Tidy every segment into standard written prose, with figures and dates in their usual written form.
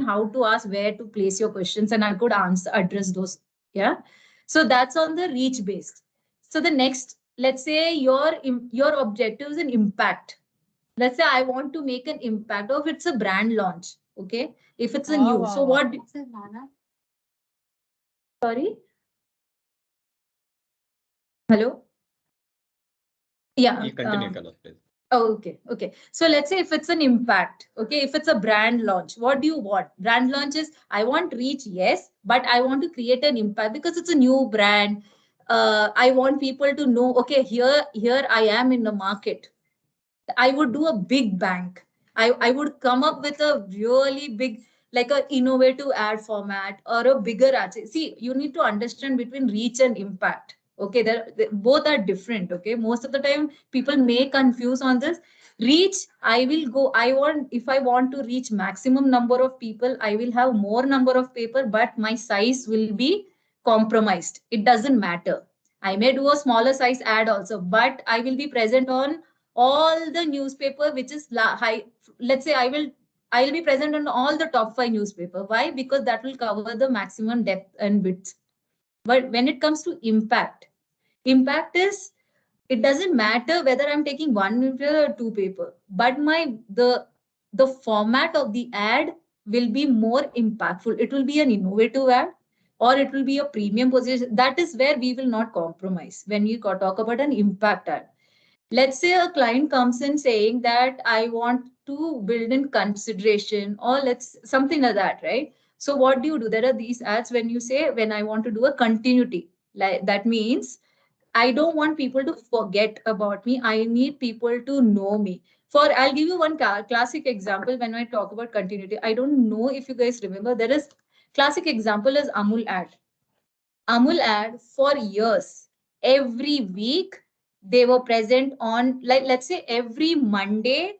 how to ask, where to place your questions, and I could address those. Yeah. So that's on the reach based. So the next, let's say your objective is an impact. Let's say I want to make an impact, or if it's a brand launch. Okay. If it's a new, so what? Sorry. Hello. Yeah. You continue, Kala, please. Oh, okay. Okay. So let's say if it's an impact, okay, if it's a brand launch, what do you want? Brand launch is, I want reach, yes, but I want to create an impact because it's a new brand. I want people to know, okay, here I am in the market. I would do a big bank. I would come up with a really big, like a innovative ad format or a bigger ad. See, you need to understand between reach and impact. Okay, both are different. Okay, most of the time people may confuse on this. Reach, I will go. If I want to reach maximum number of people, I will have more number of people, but my size will be compromised. It doesn't matter. I may do a smaller size ad also, but I will be present on all the newspaper which is high. Let's say I'll be present on all the top 5 newspaper. Why? Because that will cover the maximum depth and width. But when it comes to impact is, it doesn't matter whether I'm taking one paper or two paper, but the format of the ad will be more impactful. It will be an innovative ad, or it will be a premium position. That is where we will not compromise when you talk about an impact ad. Let's say a client comes in saying that I want to build in consideration, or let's something like that, right? So what do? There are these ads when you say, when I want to do a continuity, like that means I don't want people to forget about me. I need people to know me. I'll give you one classic example when I talk about continuity. I don't know if you guys remember, there is classic example is Amul ad. Amul ad for years, every week they were present on, like, let's say every Monday,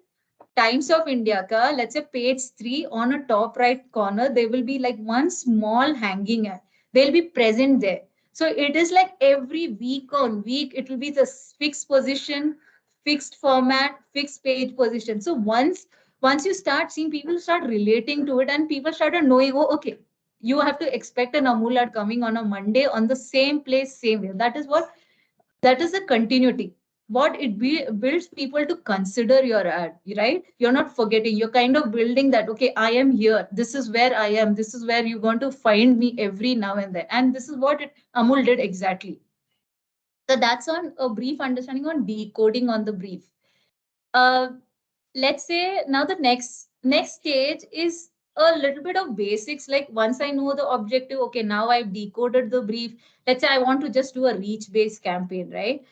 Times of India ka, let's say page 3 on a top right corner, there will be like one small hanging ad. They'll be present there. So it is like every week on week, it will be the fixed position, fixed format, fixed page position. So once you start seeing, people start relating to it, and people started knowing, oh, okay, you have to expect an Amul ad coming on a Monday on the same place, same way. That is a continuity. What builds people to consider your ad, right? You're not forgetting. You're kind of building that, okay, I am here. This is where I am. This is where you're going to find me every now and then. And this is what Amul did exactly. So that's on a brief understanding on decoding on the brief. Uh, let's say now the next stage is a little bit of basics. Like once I know the objective, okay, now I've decoded the brief. Let's say I want to just do a reach based campaign, right?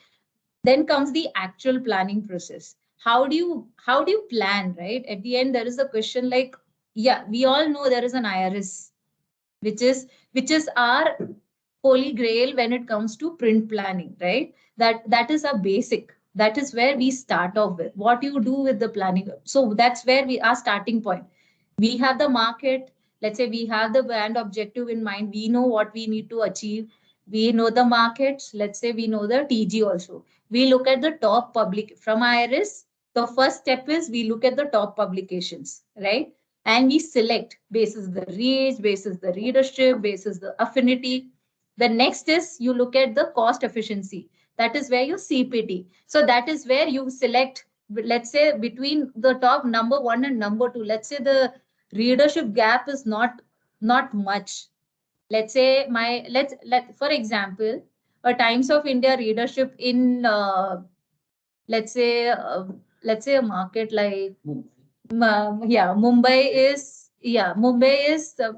Then comes the actual planning process. How do you plan, right? At the end there is a question like, yeah, we all know there is an IRS, which is our holy grail when it comes to print planning, right? That is a basic. That is where we start off with what you do with the planning. So that's where we are starting point. We have the market. Let's say we have the brand objective in mind. We know what we need to achieve. We know the markets. Let's say we know the TG also. We look at the top public from IRS. The first step is we look at the top publications, right? And we select basis the reach, basis the readership, basis the affinity. The next is you look at the cost efficiency. That is where you CPT. So that is where you select, let's say between the top number 1 and number 2. Let's say the readership gap is not much. Let's say let for example, a Times of India readership in let's say let's say a market like Mumbai is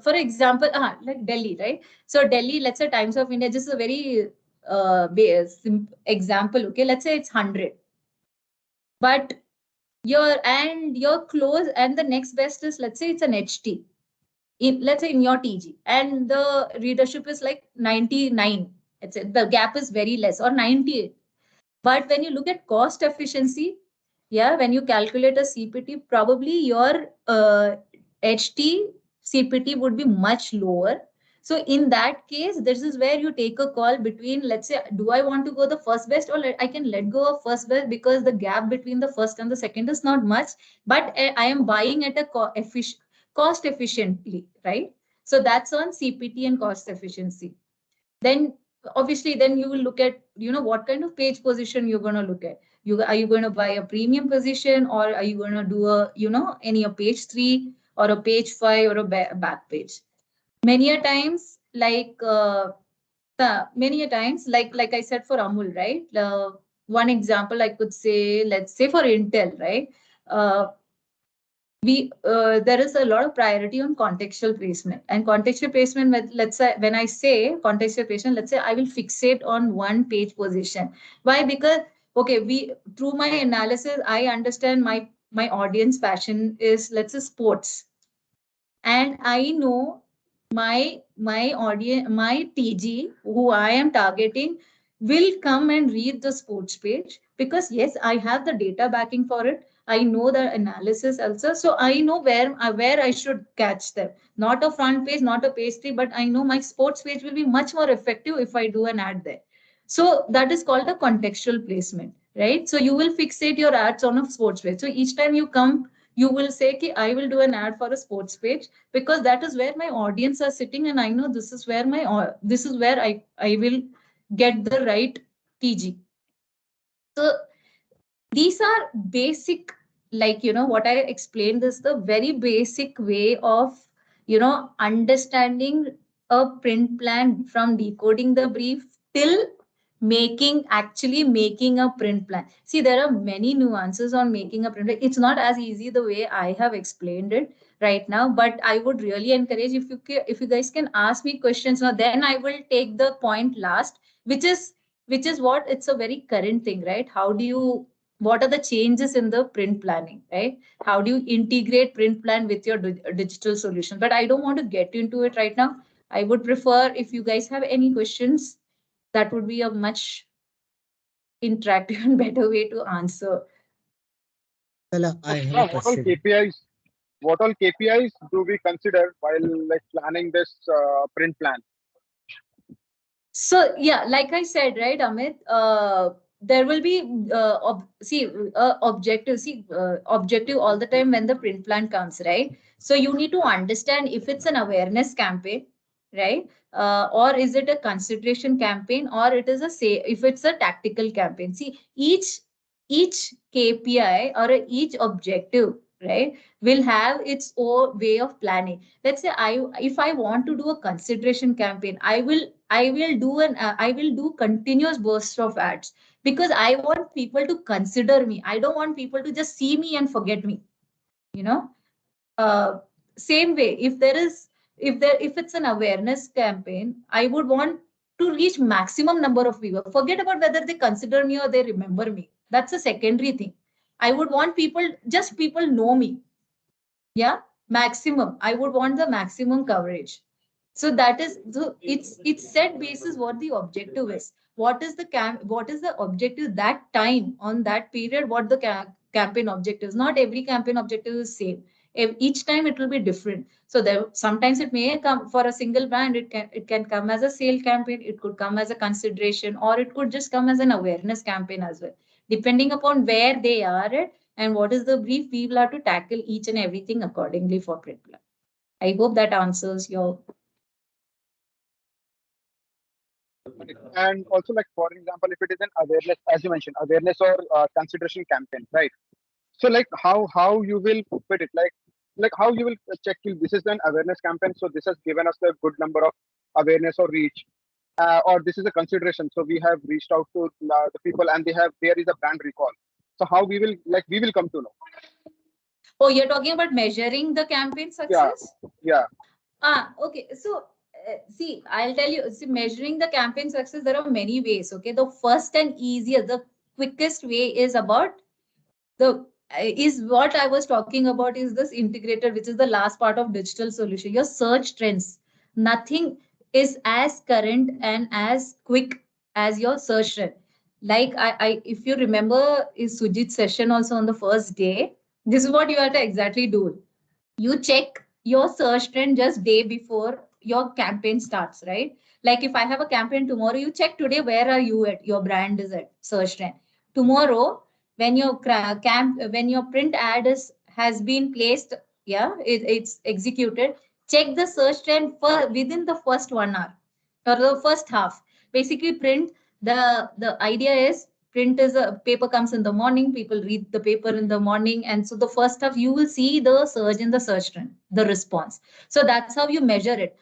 for example, like Delhi, right? So Delhi, let's say Times of India, just a very example. Okay, let's say it's 100, but your close, and the next best is, let's say it's an HT. Let's say in your TG, and the readership is like 99. The gap is very less, or 98. But when you look at cost efficiency, yeah, when you calculate a CPT, probably your HT CPT would be much lower. So in that case, this is where you take a call between, let's say, do I want to go the first best, or I can let go of first best because the gap between the first and the second is not much, but I am buying at a cost efficiently, right? So that's on CPT and cost efficiency. Then obviously, then you will look at, what kind of page position you're going to look at. Are you going to buy a premium position, or are you going to do a page 3 or a page 5 or a back page? Many a times, like I said for Amul, right? One example I could say, let's say for Intel, right? There is a lot of priority on contextual placement, and contextual placement, let's say when I say contextual placement, let's say I will fixate on one page position. Why? Because okay, through my analysis, I understand my audience passion is, let's say, sports, and I know my audience, my TG who I am targeting will come and read the sports page, because yes, I have the data backing for it. I know the analysis also, so I know where I should catch them. Not a front page, not a page 3, but I know my sports page will be much more effective if I do an ad there. So that is called a contextual placement, right? So you will fixate your ads on a sports page. So each time you come, you will say, "Ki, I will do an ad for a sports page, because that is where my audience are sitting, and I know this is where I will get the right TG." So these are basic, like, what I explained is the very basic way of, understanding a print plan, from decoding the brief till actually making a print plan. See, there are many nuances on making a print plan. It's not as easy the way I have explained it right now, but I would really encourage, if you guys can ask me questions now, then I will take the point last, which is what, it's a very current thing, right? What are the changes in the print planning, right? How do you integrate print plan with your digital solution? But I don't want to get into it right now. I would prefer, if you guys have any questions, that would be a much interactive and better way to answer. Well, I have a question. What all KPIs do we consider while like planning this print plan? So yeah, like I said, right, Amit, there will be objective. Objective all the time when the print plan comes, right? So you need to understand if it's an awareness campaign, right? Or is it a consideration campaign, or it is if it's a tactical campaign. See, each KPI or each objective, right, will have its own way of planning. Let's say if I want to do a consideration campaign, I will do continuous bursts of ads, because I want people to consider me. I don't want people to just see me and forget me. You know, uh, Same way, if it's an awareness campaign, I would want to reach maximum number of people. Forget about whether they consider me or they remember me. That's a secondary thing. I would want people know me. Yeah, maximum. I would want the maximum coverage. So it's set basis what the objective is. What is the objective that time on that period? What the campaign objective is. Not every campaign objective is same. Each time it will be different. So there sometimes it may come for a single brand. It can come as a sale campaign. It could come as a consideration, or it could just come as an awareness campaign as well. Depending upon where they are at and what is the brief, we will have to tackle each and everything accordingly for print plan. I hope that answers your. And also, like for example, if it is an awareness, as you mentioned, awareness or consideration campaign, right? So like how you will fit it, like how you will check if this is an awareness campaign, so this has given us a good number of awareness or reach, or this is a consideration, so we have reached out to the people and there is a brand recall. So how we will come to know? Oh, you're talking about measuring the campaign Yeah, success? yeah. Okay. So, see, I'll tell you, see, measuring the campaign success, there are many ways. Okay. The first and easiest, the quickest way is is what I was talking about, is this integrator, which is the last part of digital solution, your search trends. Nothing is as current and as quick as your search trend. Like if you remember is Sujit's session also on the first day, this is what you have to exactly do. You check your search trend just day before your campaign starts, right? Like if I have a campaign tomorrow, you check today, where are you at, your brand is at search trend. Tomorrow, when your when your print ad has been placed yeah, it's executed. Check the search trend for within the first 1 hour or the first half. Basically, print, the idea is print is a paper comes in the morning, people read the paper in the morning, and so the first half you will see the surge in the search trend, the response. So that's how you measure it.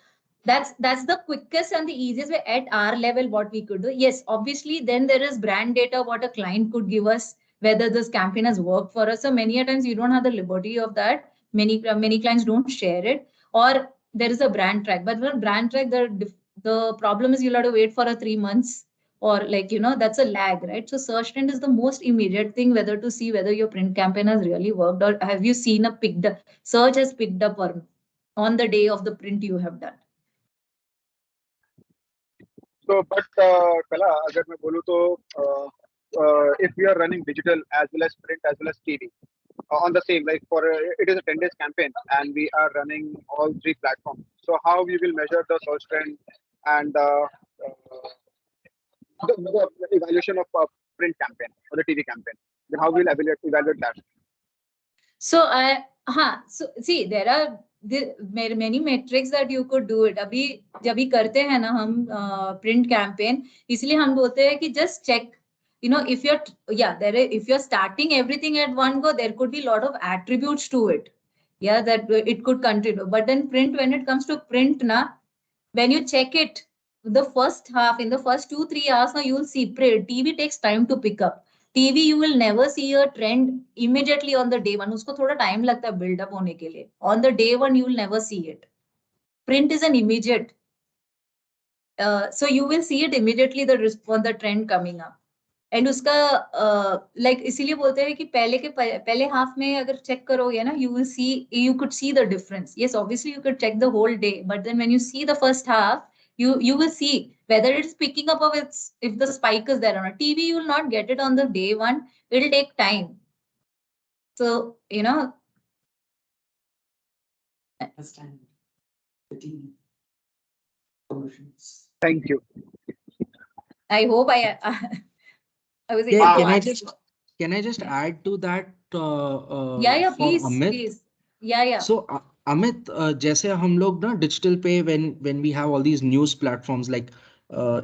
That's the quickest and the easiest way at our level what we could do. Yes, obviously then there is brand data what a client could give us, whether this campaign has worked for us. So many a times you don't have the liberty of that. Many clients don't share it, or there is a brand track. But with brand track, the problem is you'll have to wait for a 3 months, or like that's a lag, right? So search trend is the most immediate thing, whether to see whether your print campaign has really worked, or have you seen a picked up search has picked up or on the day of the print you have done. So, but Kala, अगर मैं बोलूँ तो if we are running digital as well as print as well as TV on the same, like for it is a 10 days campaign and we are running all three platforms. So how we will measure the search trend and the evaluation of a print campaign or the TV campaign? Then how we will evaluate that? So so see, there are many metrics that you could do it. अभी जब भी करते हैं ना हम print campaign, इसलिए हम बोलते हैं कि just check. If if you're starting everything at one go, there could be a lot of attributes to it. Yeah, that it could continue. But then print, when it comes to print, when you check it, the first half, in the first 2-3 hours, now you'll see print. TV takes time to pick up. TV you will never see a trend immediately on the day one. Usko thoda time lagta hai build up hone ke liye. On the day one you will never see it. Print is an immediate. So you will see it immediately, the trend coming up. And उसका like इसीलिए बोलते हैं कि पहले half में अगर check करोगे ना, you could see the difference. Yes, obviously you could check the whole day, but then when you see the first half, you will see whether it's picking up or if the spike is there on a TV. You will not get it on the day one. It will take time. So understand the TV solutions. Thank you. I hope I was able Yeah, to can I answer. can I just add to that Yeah, for please, Amit? please. Yeah. So Amit, जैसे हम लोग ना digital पे when we have all these news platforms like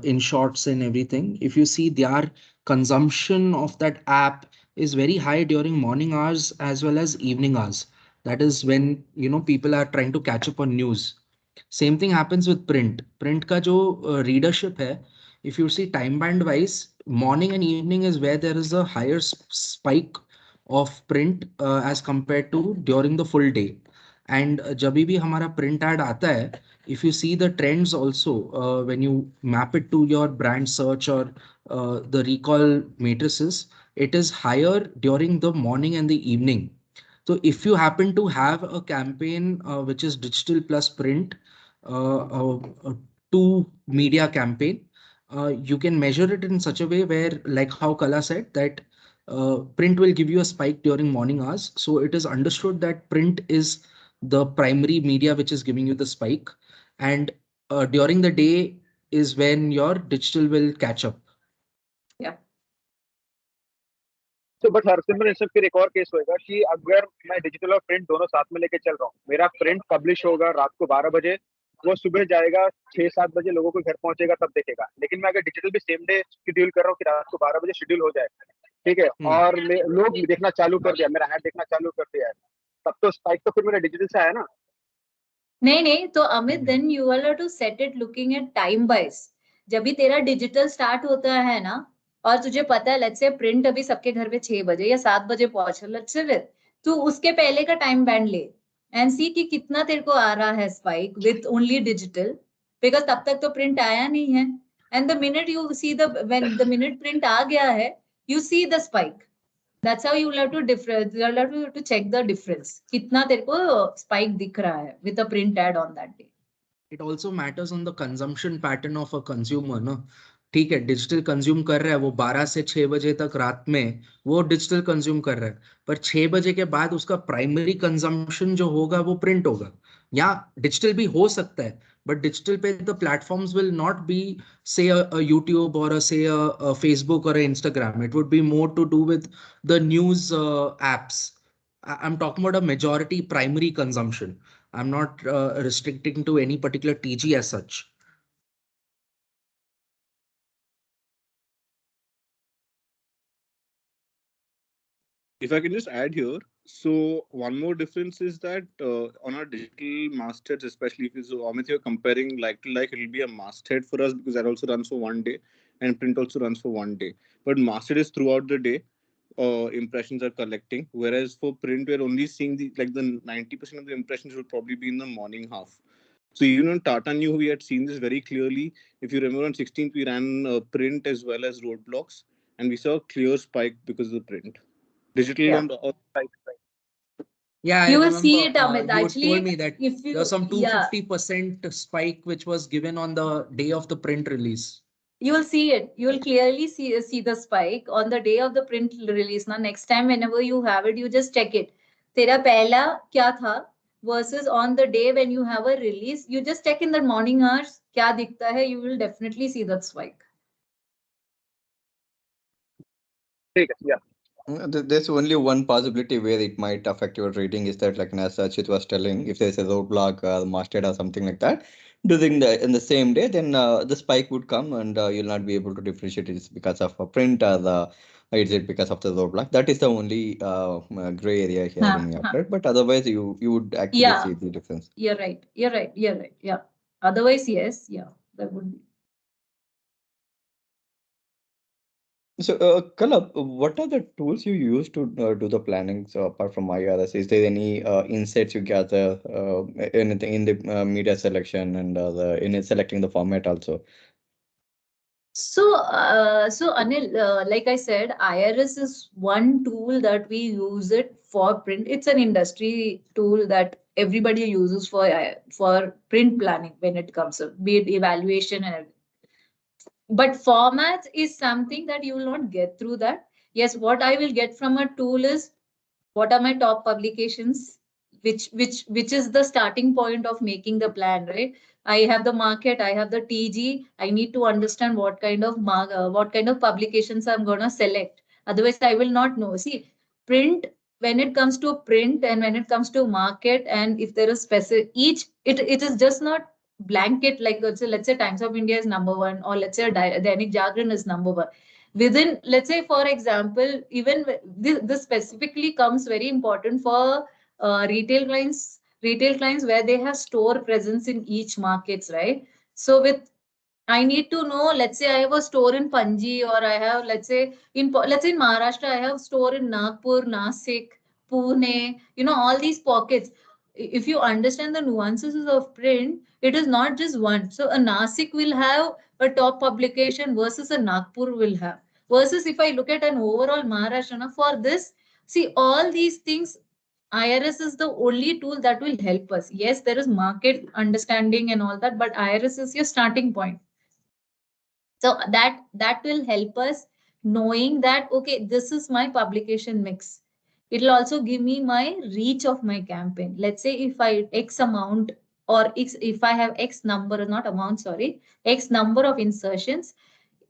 in shorts and everything, if you see their consumption of that app is very high during morning hours as well as evening hours. That is when people are trying to catch up on news. Same thing happens with print. Print का जो readership है, if you see time band wise, morning and evening is where there is a higher spike of print as compared to during the full day. And जब भी हमारा print ad आता है, if you see the trends also, when you map it to your brand search or the recall matrices, it is higher during the morning and the evening. So if you happen to have a campaign which is digital plus print, two media campaign, you can measure it in such a way where, like how Kala said, that print will give you a spike during morning hours. So it is understood that print is the primary media which is giving you the spike, and during the day is when your digital will catch up. Yeah. तो but हर सिमरन इसमें फिर एक और case होएगा कि अगर मैं digital और प्रिंट दोनों साथ में लेके चल रहा हूँ, मेरा प्रिंट पब्लिश होगा रात को 12 बजे, वो सुबह जाएगा 6-7 बजे लोगों को घर पहुंचेगा तब देखेगा. लेकिन मैं अगर डिजिटल भी सेम डे शेड्यूल कर रहा हूँ कि रात को 12 बजे शेड्यूल हो जाए, ठीक है, और लोग देखना चालू कर दिया, मेरा ऐड देखना चालू कर दिया है, तब तो स्पाइक तो फिर मेरा डिजिटल से आया ना. नहीं तो Amit, then you will have to set it looking at time wise. जब भी तेरा डिजिटल स्टार्ट होता है ना, और तुझे पता है लेट्स से प्रिंट अभी सबके घर पे 6 बजे या 7 बजे पहुंचे, लेट्स से तू उसके पहले का टाइम बैंड ले एंड सी कि कितना तेरे को आ रहा है spike with only digital, because तब तक तो प्रिंट आया नहीं है. And the minute you see when the minute print आ गया है, you see the spike. That's how you will have to you'll have to check the difference. कितना तेरे को spike दिख रहा है with a print ad on that day. It also matters on the consumption pattern of a consumer, ना. ठीक है, digital consume कर रहा है वो 12 से 6 बजे तक रात में, वो डिजिटल कंज्यूम कर रहा है, पर 6 बजे के बाद उसका प्राइमरी कंजम्पशन जो होगा वो प्रिंट होगा, या डिजिटल भी हो सकता है, बट डिजिटल पे the platforms will not be say YouTube और से फेसबुक और Instagram. It would be more to do with the news apps I'm talking about a majority primary consumption. I'm not restricting to any particular TG as such. If I can just add here, so one more difference is that on our digital mastheads, especially if Amit, you're comparing like to like, it'll be a masthead for us because that also runs for 1 day, and print also runs for 1 day. But masthead is throughout the day. Impressions are collecting, whereas for print, we're only seeing the 90% of the impressions will probably be in the morning half. So even on Tata Neu, we had seen this very clearly. If you remember, on 16th, we ran print as well as roadblocks, and we saw a clear spike because of the print. Digital Yeah. on the Right, right. Yeah, I You will remember see it, Amit. you Actually, told me that if there was you, some yeah, 250% spike which was given on the day of the print release. you will see it. You will clearly see the spike on the day of the print release. Now, next time, whenever you have it, you just check it. तेरा पहला क्या था versus on the day when you have a release, you just check in the morning hours क्या दिखता है. You will definitely see that spike. ठीक है, yeah. There's only one possibility where it might affect your rating is that, like as Achit was telling, if there's a roadblock, masthead or something like that, during in the same day, then the spike would come and you'll not be able to differentiate it is because of a print or is it because of the roadblock. That is the only gray area here in your thread. But otherwise, you would actually Yeah. see the difference. You're right. You're right. You're right. Yeah. Otherwise, yes. Yeah. That would be. So, Kalab, what are the tools you use to do the planning? So, apart from IRS, is there any insights you gather, anything in the media selection and in selecting the format also? So, Anil, like I said, IRS is one tool that we use it for print. It's an industry tool that everybody uses for print planning when it comes to be it evaluation and everything. But formats is something that you will not get through that. Yes, what I will get from a tool is what are my top publications, which is the starting point of making the plan, right? I have the market, I have the TG. I need to understand what kind of what kind of publications I'm going to select. Otherwise, I will not know. See, print, when it comes to print and when it comes to market, and if there is specific it is just not blanket, like let's say Times of India is number one, or let's say Dainik Jagran is number one. Within, let's say, for example, even this specifically comes very important for retail clients where they have store presence in each markets, right? So with, I need to know, let's say I have a store in Panji, or I have, let's say in Maharashtra, I have store in Nagpur, Nasik, Pune, all these pockets. If you understand the nuances of print, it is not just one. So a Nasik will have a top publication versus a Nagpur will have. Versus if I look at an overall Maharashtra, for this, see, all these things, IRS is the only tool that will help us. Yes, there is market understanding and all that, but IRS is your starting point. So that will help us knowing that, okay, this is my publication mix. It will also give me my reach of my campaign. Let's say if I X amount, or if I have X number, not amount, sorry, X number of insertions,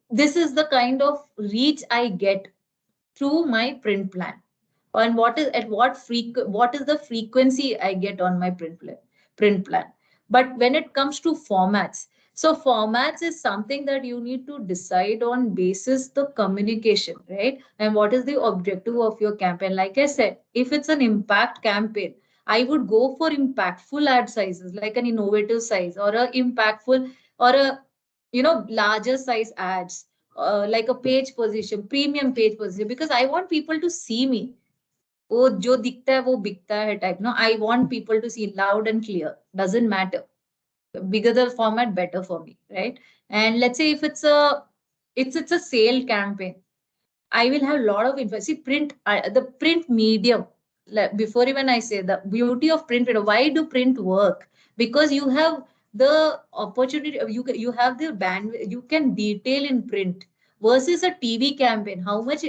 this is the kind of reach I get through my print plan. And what is the frequency I get on my print plan. But when it comes to formats, so formats is something that you need to decide on basis the communication, right? And what is the objective of your campaign? Like I said, if it's an impact campaign, I would go for impactful ad sizes, like an innovative size, or a impactful, or a larger size ads, like a page position, premium page position, because I want people to see me. वो जो दिखता है वो बिकता है type. No, I want people to see loud and clear. Doesn't matter. Bigger the format, better for me, right? And let's say if it's a sale campaign, I will have a lot of info. See, the print medium. Before even I say the beauty of print, why do print work? Because you have the opportunity, you have the bandwidth, you can detail in print versus a TV campaign. How much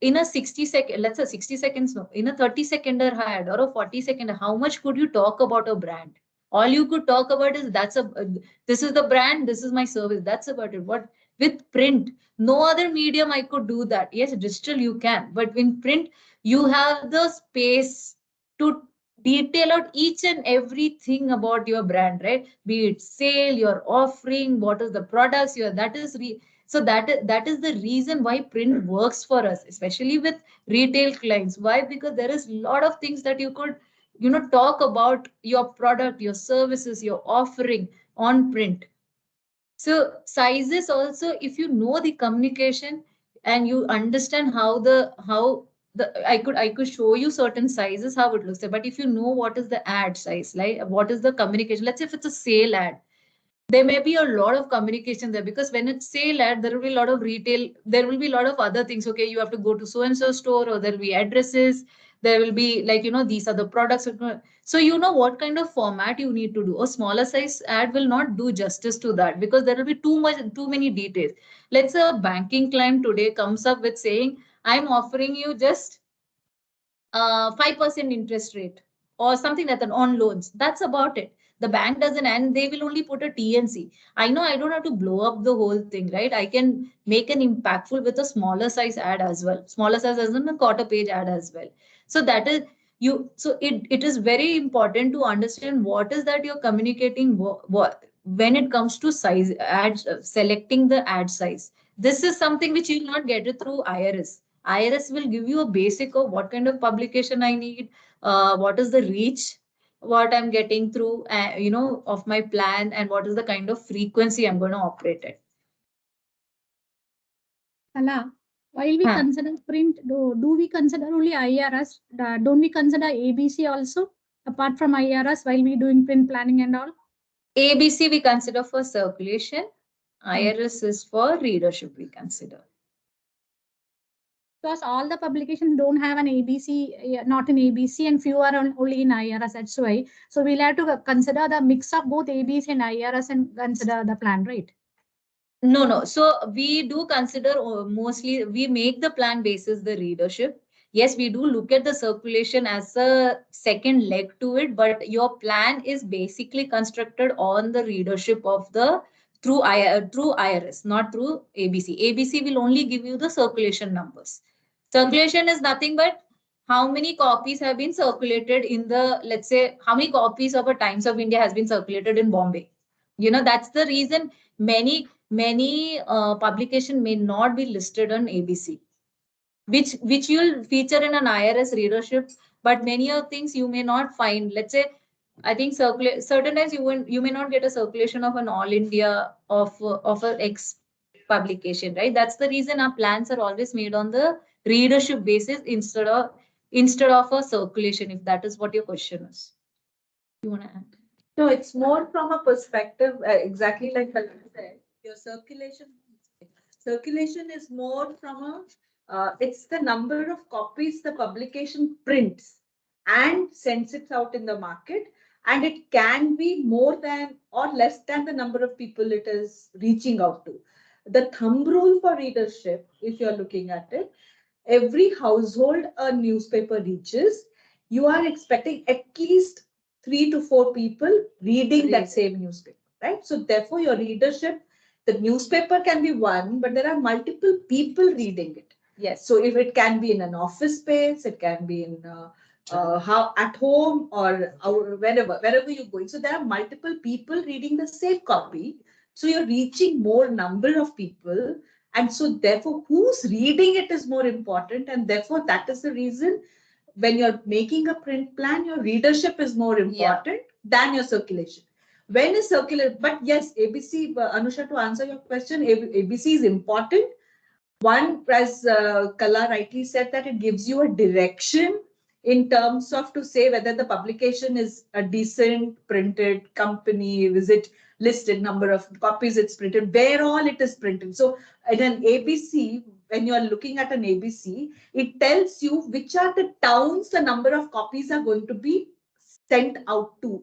in a 60-second, let's say 60 seconds, no, in a 30-second ad or a 40-second, how much could you talk about a brand? All you could talk about is this is the brand, this is my service. That's about it. What with print? No other medium I could do that. Yes, digital you can, but in print, you have the space to detail out each and everything about your brand, right? Be it sale, your offering, what is the products, your that is so that is the reason why print works for us, especially with retail clients. Why? Because there is a lot of things that you could talk about your product, your services, your offering on print. So sizes also, if you know the communication and you understand how I could show you certain sizes how it looks like. But if you know what is the ad size, like what is the communication, let's say if it's a sale ad, there may be a lot of communication there, because when it's sale ad, there will be a lot of retail, there will be a lot of other things. Okay, you have to go to so and so store, or there will be addresses, there will be like these are the products. So what kind of format you need to do. A smaller size ad will not do justice to that, because there will be too many details. Let's say a banking client today comes up with saying, I'm offering you just 5% interest rate or something like that on loans. That's about it. The bank doesn't, and they will only put a TNC. I know I don't have to blow up the whole thing, right? I can make an impactful with a smaller size ad as well. Smaller size as in a quarter page ad as well. So that is so it is very important to understand what is that you're communicating what when it comes to size ads, selecting the ad size. This is something which you will not get it through IRS. IRS will give you a basic of what kind of publication I need, what is the reach, what I'm getting through, of my plan, and what is the kind of frequency I'm going to operate at. Kala, while we consider print, do we consider only IRS? Don't we consider ABC also, apart from IRS, while we doing print planning and all? ABC we consider for circulation. IRS is for readership we consider. Because all the publications don't have an ABC, not in ABC, and few are only in IRS. That's why. So we'll have to consider the mix of both ABC and IRS and consider the plan, right? No. So we do consider mostly, we make the plan basis the readership. Yes, we do look at the circulation as a second leg to it, but your plan is basically constructed on the readership of the through IRS, not through ABC. ABC will only give you the circulation numbers. Circulation is nothing but how many copies have been circulated in the, let's say, how many copies of a Times of India has been circulated in Bombay. That's the reason many publication may not be listed on ABC, which you'll feature in an IRS readership, but many of things you may not find. Let's say, I think certain times you may not get a circulation of an all India of an X publication, right? That's the reason our plans are always made on the readership basis instead of a circulation, if that is what your question is. You want to add? No, it's more from a perspective, exactly like Kalan said, your circulation is more from it's the number of copies the publication prints and sends it out in the market, and it can be more than or less than the number of people it is reaching out to. The thumb rule for readership, if you're looking at it, every household a newspaper reaches, you are expecting at least 3 to 4 people reading that same newspaper, right? So therefore your readership, the newspaper can be one, but there are multiple people reading it. Yes. So if it can be in an office space, it can be in how at home or wherever you're going. So there are multiple people reading the same copy. So you're reaching more number of people. And so therefore who's reading it is more important. And therefore that is the reason when you're making a print plan, your readership is more important than your circulation. When is circulation? But yes, ABC, Anusha, to answer your question, ABC is important. One, as Kala rightly said, that it gives you a direction in terms of to say whether the publication is a decent printed company, is it listed, number of copies it's printed, where all it is printed. So in an ABC, when you are looking at an ABC, it tells you which are the towns the number of copies are going to be sent out to.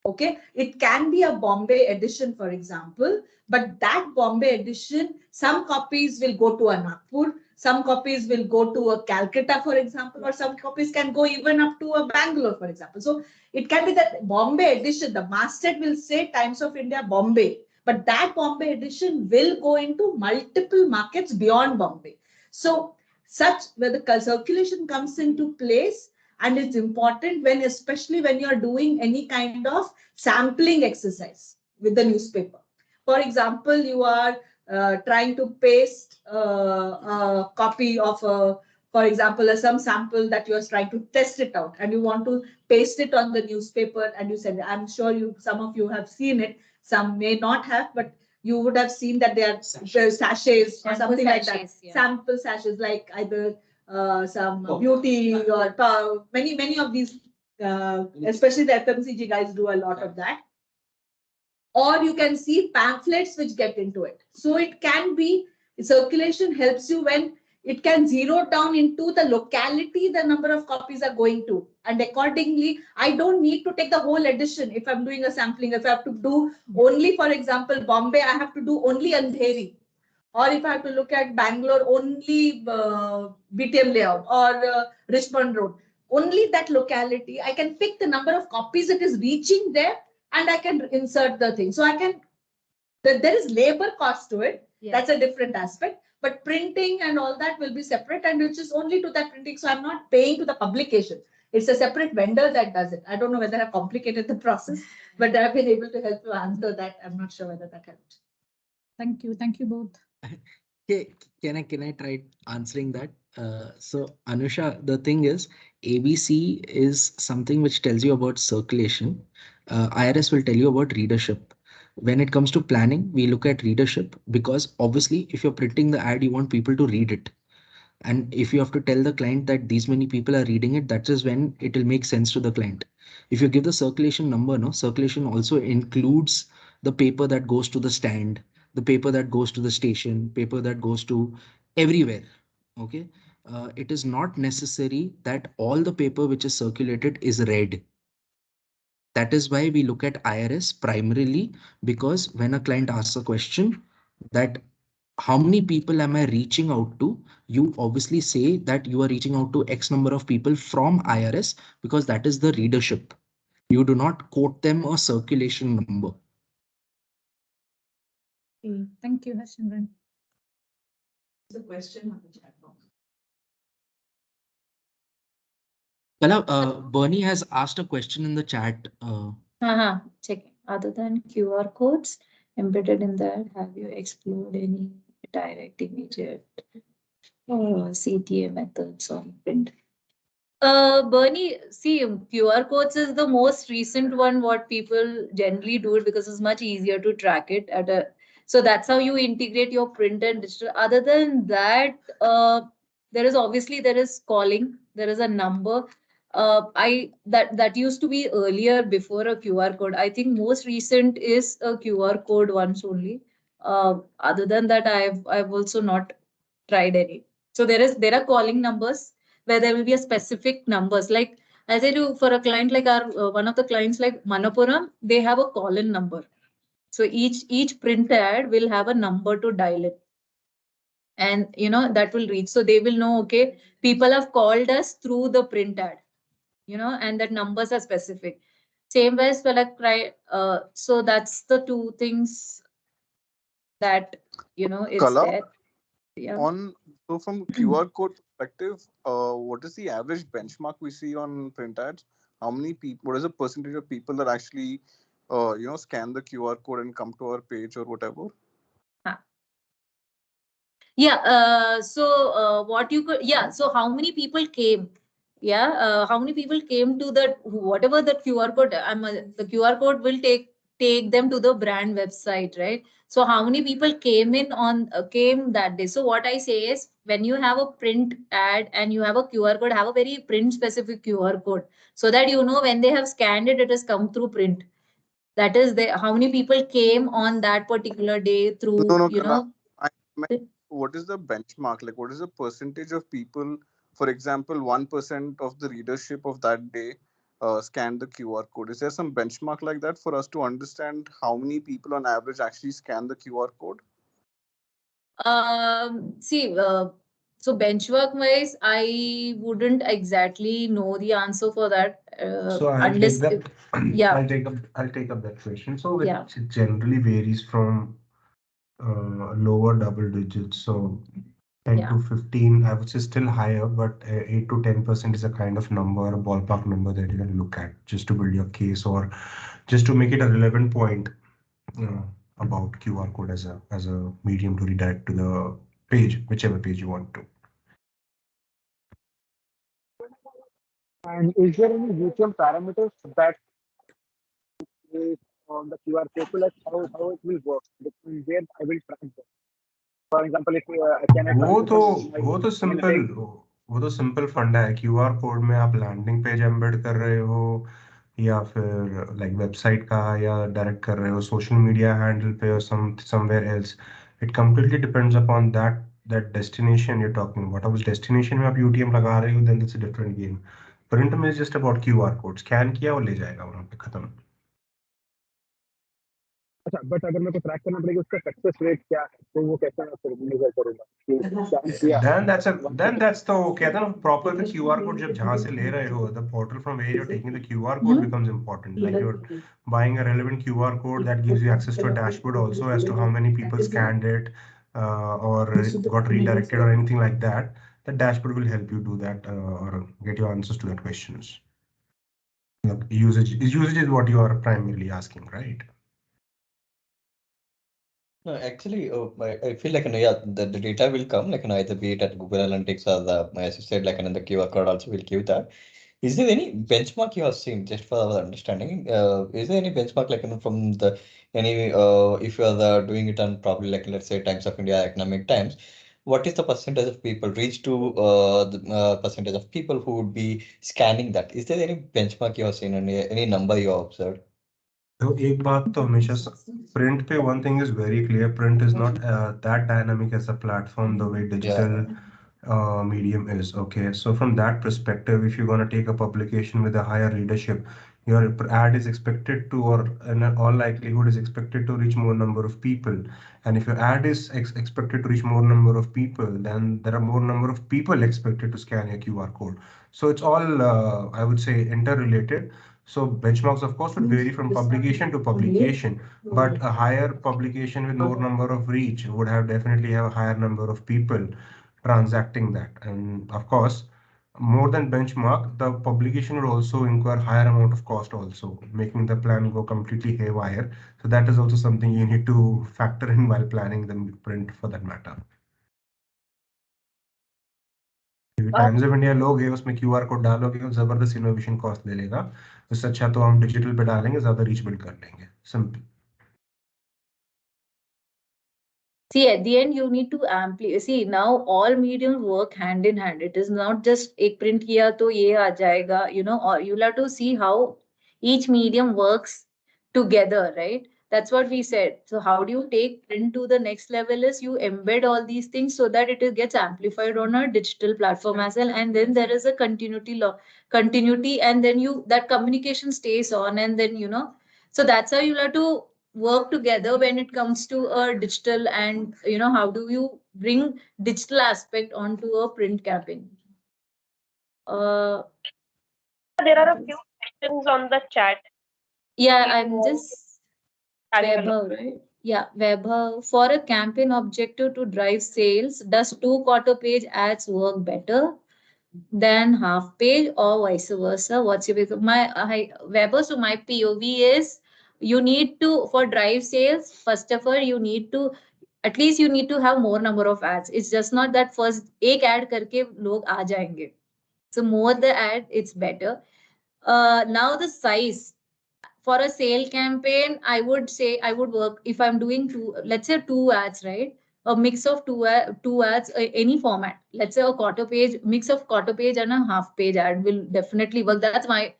Okay, it can be a Bombay edition, for example, but that Bombay edition, some copies will go to a Nagpur, some copies will go to a Calcutta, for example, or some copies can go even up to a Bangalore, for example. So it can be that Bombay edition, the masthead will say Times of India Bombay, but that Bombay edition will go into multiple markets beyond Bombay. So such where the circulation comes into place, And it's important when, especially when you're doing any kind of sampling exercise with the newspaper. For example, you are trying to paste a copy of for example, some sample that you are trying to test it out, and you want to paste it on the newspaper, and you said, I'm sure some of you have seen it, some may not have, but you would have seen that they are sachets or something like that. Yeah. Sample sachets, like either some beauty or many of these, especially the FMCG guys do a lot of that. Or you can see pamphlets which get into it. So it can be, circulation helps you when it can zero down into the locality the number of copies are going to. And accordingly, I don't need to take the whole edition if I'm doing a sampling. If I have to do only, for example, Bombay, I have to do only Andheri. Or if I have to look at Bangalore, only BTM layout or Richmond Road. Only that locality, I can pick the number of copies it is reaching there, and I can insert the thing. So I can, there is labor cost to it. Yeah. That's a different aspect. But printing and all that will be separate, and which is only to that printing. So I'm not paying to the publication. It's a separate vendor that does it. I don't know whether I've complicated the process, but I've been able to help you answer that. I'm not sure whether that helped. Thank you. Thank you both. Okay, can I try answering that? So Anusha, the thing is, ABC is something which tells you about circulation. IRS will tell you about readership. When it comes to planning, we look at readership because obviously if you're printing the ad, you want people to read it. And if you have to tell the client that these many people are reading it, that is when it will make sense to the client. If you give the circulation number, no, circulation also includes the paper that goes to the stand, the paper that goes to the station, paper that goes to everywhere. Okay. It is not necessary that all the paper which is circulated is read. That is why we look at IRS primarily, because when a client asks a question that how many people am I reaching out to, you obviously say that you are reaching out to X number of people from IRS because that is the readership. You do not quote them a circulation number. Okay. Thank you, Harshimran. The question on the chat box. Kala, Bernie has asked a question in the chat. Checking. Other than QR codes embedded in that, have you explored any direct immediate CTA methods on print? Bernie, see, QR codes is the most recent one what people generally do it because it's much easier to track it at a. So that's how you integrate your print and digital. Other than that, there is calling. There is a number. That used to be earlier before a QR code. I think most recent is a QR code once only. Other than that, I've also not tried any. So there are calling numbers where there will be a specific numbers. Like as I do for a client like our one of the clients like Manapuram, they have a call-in number. So each print ad will have a number to dial it. And that will reach. So they will know, okay, people have called us through the print ad, and that numbers are specific. Same as for like so that's the two things that it's Kala, there. Yeah. So from QR code perspective, what is the average benchmark we see on print ads? How many people? What is the percentage of people that actually, scan the QR code and come to our page or whatever? Yeah. So what you could, yeah. So how many people came? Yeah. How many people came to the whatever the QR code? The QR code will take them to the brand website, right? So how many people came came that day? So what I say is, when you have a print ad and you have a QR code, have a very print specific QR code so that when they have scanned it, it has come through print. That is how many people came on that particular day through Kala, what is the benchmark? Like, what is the percentage of people, for example, 1% of the readership of that day scan the QR code? Is there some benchmark like that for us to understand how many people on average actually scan the QR code? See, so benchmark wise, I wouldn't exactly know the answer for that. So I'll unless take that. Yeah. I'll take up that question. So Yeah. it generally varies from lower double digits. So 10 Yeah. to 15, I would say still higher, but 8 to 10% is a kind of number, a ballpark number that you can look at just to build your case or just to make it a relevant point about QR code as a medium to redirect to the page, whichever page you want to. And is there any UTM parameters that is on the QR code? So like how it will work? Where I will track them. For example, if can I वो तो consider my वो तो I mean, simple like, वो तो simple फंडा है। QR code में आप लैंडिंग पेज एम्बेड कर रहे हो या फिर लाइक वेबसाइट का या डायरेक्ट कर रहे हो सोशल मीडिया हैंडल पे और somewhere else, it completely depends upon that destination you're talking about। अब उस डेस्टिनेशन में आप यूटीएम लगा रहे हो then it's a different game. Print में just about QR code scan किया और ले जाएगा वहां पे, खत्म। अच्छा, बट अगर मेरे को ट्रैक करना पड़ेगा उसका सक्सेस रेट क्या है, तो वो कैसे मैं मेजर करूंगा कि स्कैन किया Then that's the कहते हैं ना प्रॉपर द क्यूआर कोड जब जहां से ले रहे हो the portal from where you are taking the QR code becomes important, like you're buying a relevant QR code that gives you access to a dashboard also as to how many people scanned it or got redirected or anything like that. The dashboard will help you do that or get your answers to that questions. Like usage is what you are primarily asking, right? No, actually, I feel like yeah, the data will come like either be it at Google Analytics or as you said, like the QR code also will give that. Is there any benchmark you have seen just for our understanding? Is there any benchmark like from the any if you are doing it on probably like let's say Times of India, Economic Times, what is the percentage of people reach to the percentage of people who would be scanning that? Is there any benchmark you have seen, any number you have observed? तो एक बात तो हमेशा print पे one thing is very clear, print is not that dynamic as a platform the way digital medium is. Okay, so from that perspective, if you're going to take a publication with a higher readership, your ad is expected to, or in all likelihood is expected to reach more number of people. And if your ad is expected to reach more number of people, then there are more number of people expected to scan your QR code. So it's all I would say interrelated. So benchmarks, of course, would vary from publication to publication, but a higher publication with more number of reach would have definitely have a higher number of people transacting that. And of course, more than benchmark, the publication would also incur higher amount of cost also, making the plan go completely haywire. So that is also something you need to factor in while planning the print for that matter. Times of India लोग है उसमें QR code डालोगे तो जबरदस्त innovation cost ले लेगा, उससे अच्छा तो हम डिजिटल पे डालेंगे, ज्यादा रीच बिल्ड कर लेंगे, simple. See, at the end, you need to amplify. See, now all mediums work hand in hand. It is not just एक print किया तो ये आ जाएगा, you know, or you'll have to see how each medium works together, right? That's what we said. So how do you take print to the next level is you embed all these things so that it gets amplified on a digital platform as well. And then there is a continuity, and then that communication stays on, and then, you know, so that's how you'll have to work together when it comes to a digital, and you know, how do you bring digital aspect onto a print campaign. There are a few questions on the chat. Yeah, I'm just Vaibhav, right? Yeah, Vaibhav, for a campaign objective to drive sales, does 2/4 page ads work better than half page or vice versa? What's your Vaibhav? So my POV is, you need to, for drive sales, first of all, you need to, at least you need to have more number of ads. It's just not that first एक ad करके लोग आ जाएंगे. So more the ad, it's better. Now the size for a sale campaign, I would say I would work if I'm doing let's say two ads, right? A mix of two ads, any format. Let's say a quarter page, mix of quarter page and a half page ad will definitely work. That's my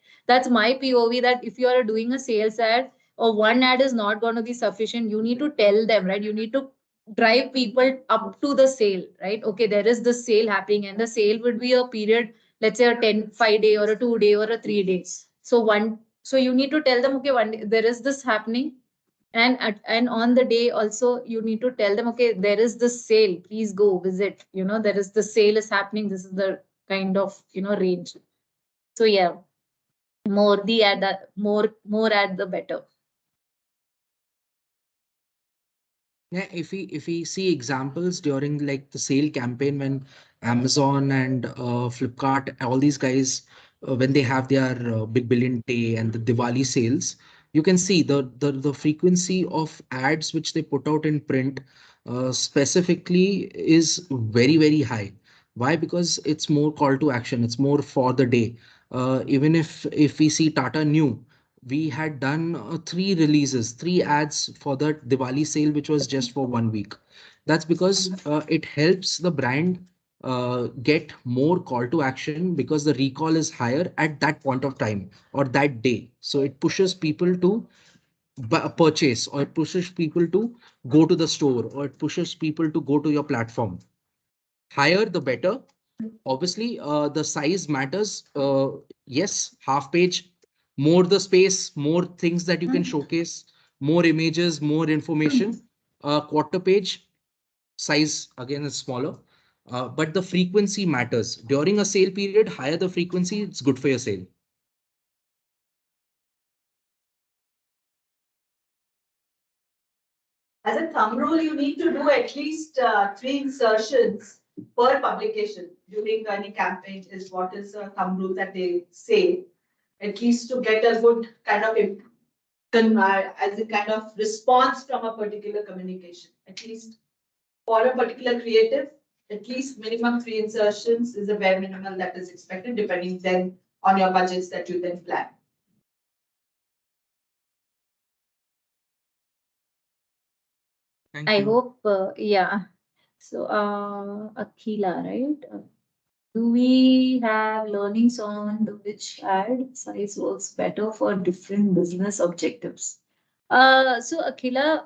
POV, that if you are doing a sales ad or one ad is not going to be sufficient, you need to tell them, right? You need to drive people up to the sale, right? Okay, there is this sale happening, and the sale would be a period, let's say a 5-day or a 2-day or a 3 days. So you need to tell them, okay, one day there is this happening, and on the day also you need to tell them, okay, there is this sale, please go visit. You know, there is the sale is happening. This is the kind of, you know, range. So yeah, more ad the better. Yeah, if we see examples during like the sale campaign when Amazon and Flipkart, all these guys, when they have their Big Billion Day and the Diwali sales, you can see the frequency of ads which they put out in print specifically is very high. Why? Because it's more call to action. It's more for the day. Even if we see Tata New, we had done three releases, three ads for the Diwali sale, which was just for 1 week. That's because it helps the brand get more call to action because the recall is higher at that point of time or that day. So it pushes people to purchase, or it pushes people to go to the store, or it pushes people to go to your platform. Higher the better. Obviously the size matters. Yes, half page, more the space, more things that you can showcase, more images, more information. Quarter page size again is smaller, but the frequency matters. During a sale period, higher the frequency, it's good for your sale. As a thumb rule, you need to do at least 3 insertions per publication during any campaign is what is a thumb rule that they say, at least to get a good kind of as a kind of response from a particular communication. At least for a particular creative, at least minimum 3 insertions is a bare minimum that is expected, depending then on your budgets that you then plan. Thank I you. hope, yeah. So, Akila, right? Do we have learnings on which ad size works better for different business objectives? So Akila,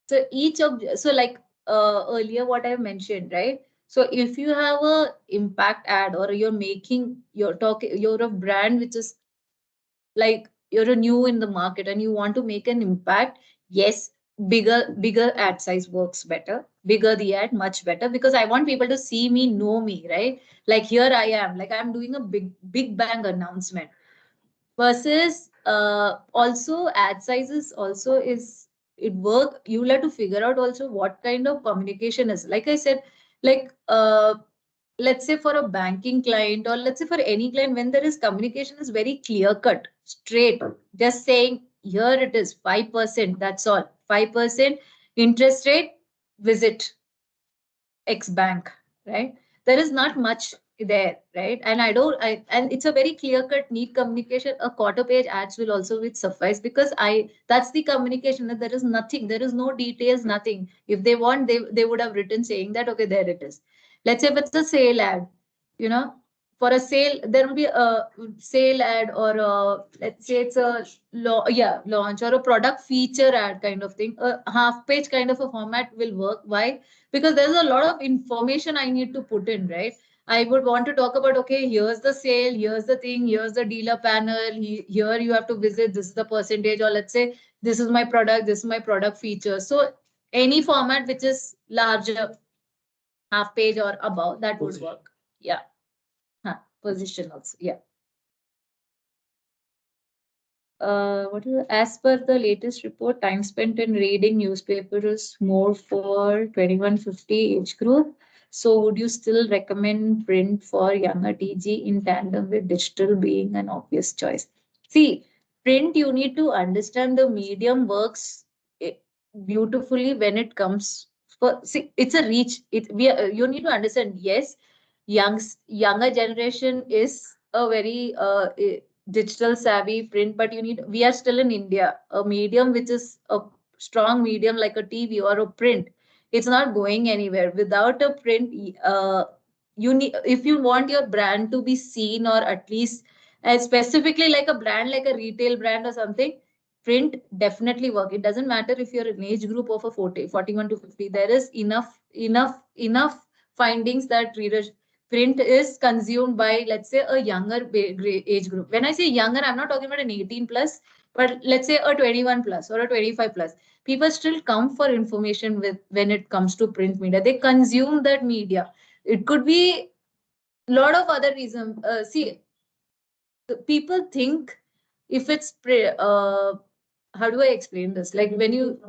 so each of so like earlier what I mentioned, right? So if you have a impact ad or you're a brand which is like you're a new in the market and you want to make an impact, yes, bigger ad size works better. Bigger the ad, much better, because I want people to see me, know me, right? Like here I am, like I'm doing a big bang announcement. Versus also ad sizes also is it work. You'll have to figure out also what kind of communication is. Like I said, like let's say for a banking client or let's say for any client, when there is communication is very clear cut, straight, just saying here it is 5%, that's all. 5% interest rate, visit X bank, right? There is not much there, right? And and it's a very clear cut, neat communication. A quarter page ads will also with suffice because that's the communication, that there is nothing, there is no details, nothing. If they want, they would have written saying that, okay, there it is. Let's say if it's a sale ad, you know, for a sale, there will be a sale ad or let's say it's a launch or a product feature ad kind of thing. A half page kind of a format will work. Why? Because there's a lot of information I need to put in, right? I would want to talk about, okay, here's the sale, here's the thing, here's the dealer panel, here you have to visit, this is the percentage, or let's say, this is my product, this is my product feature. So any format which is larger, half page or above, that would work. Yeah. Position also. Yeah. As per the latest report, time spent in reading newspaper is more for 21-50 age group. So would you still recommend print for younger TG in tandem with digital being an obvious choice? See, print, you need to understand the medium works beautifully when it comes for, see, it's a reach. You need to understand, yes, younger generation is a very digital savvy print, but we are still in India, a medium which is a strong medium like a TV or a print. It's not going anywhere. Without a print, you need, if you want your brand to be seen, or at least specifically like a brand, like a retail brand or something, print definitely work. It doesn't matter if you're an age group of a 41 to 50. There is enough findings that readers print is consumed by, let's say, a younger age group. When I say younger, I'm not talking about an 18 plus, but let's say a 21 plus or a 25 plus. People still come for information with when it comes to print media. They consume that media. It could be a lot of other reasons. See, people think if it's how do I explain this? Like when you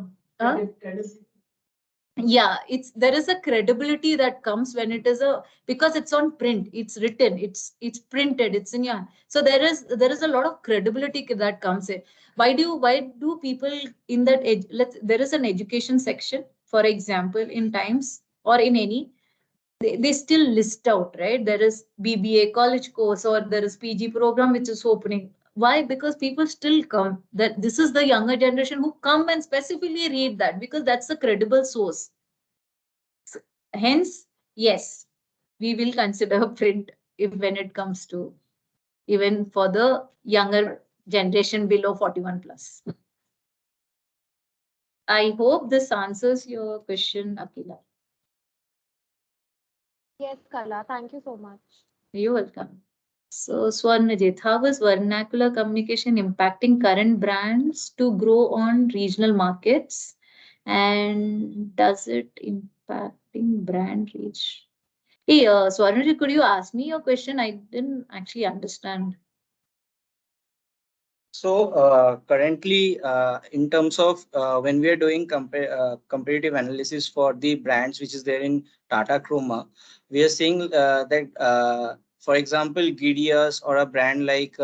Yeah, there is a credibility that comes when it is because it's on print, it's written, it's printed, it's in your. So there is a lot of credibility that comes in. Why do people in that there is an education section, for example, in Times or in any, they still list out, right? There is BBA college course or there is PG program which is opening. Why? Because people still come. That this is the younger generation who come and specifically read that because that's a credible source. So, hence, yes, we will consider print if when it comes to even for the younger generation below 41 plus. I hope this answers your question, Akila. Yes, Kala. Thank you so much. You're welcome. So, Swarnajit, how is vernacular communication impacting current brands to grow on regional markets? And does it impacting brand reach? Hey, Swarnajit, could you ask me your question? I didn't actually understand. So currently, in terms of when we are doing comparative analysis for the brands which is there in Tata Chroma, we are seeing that, for example, Gideas or a brand like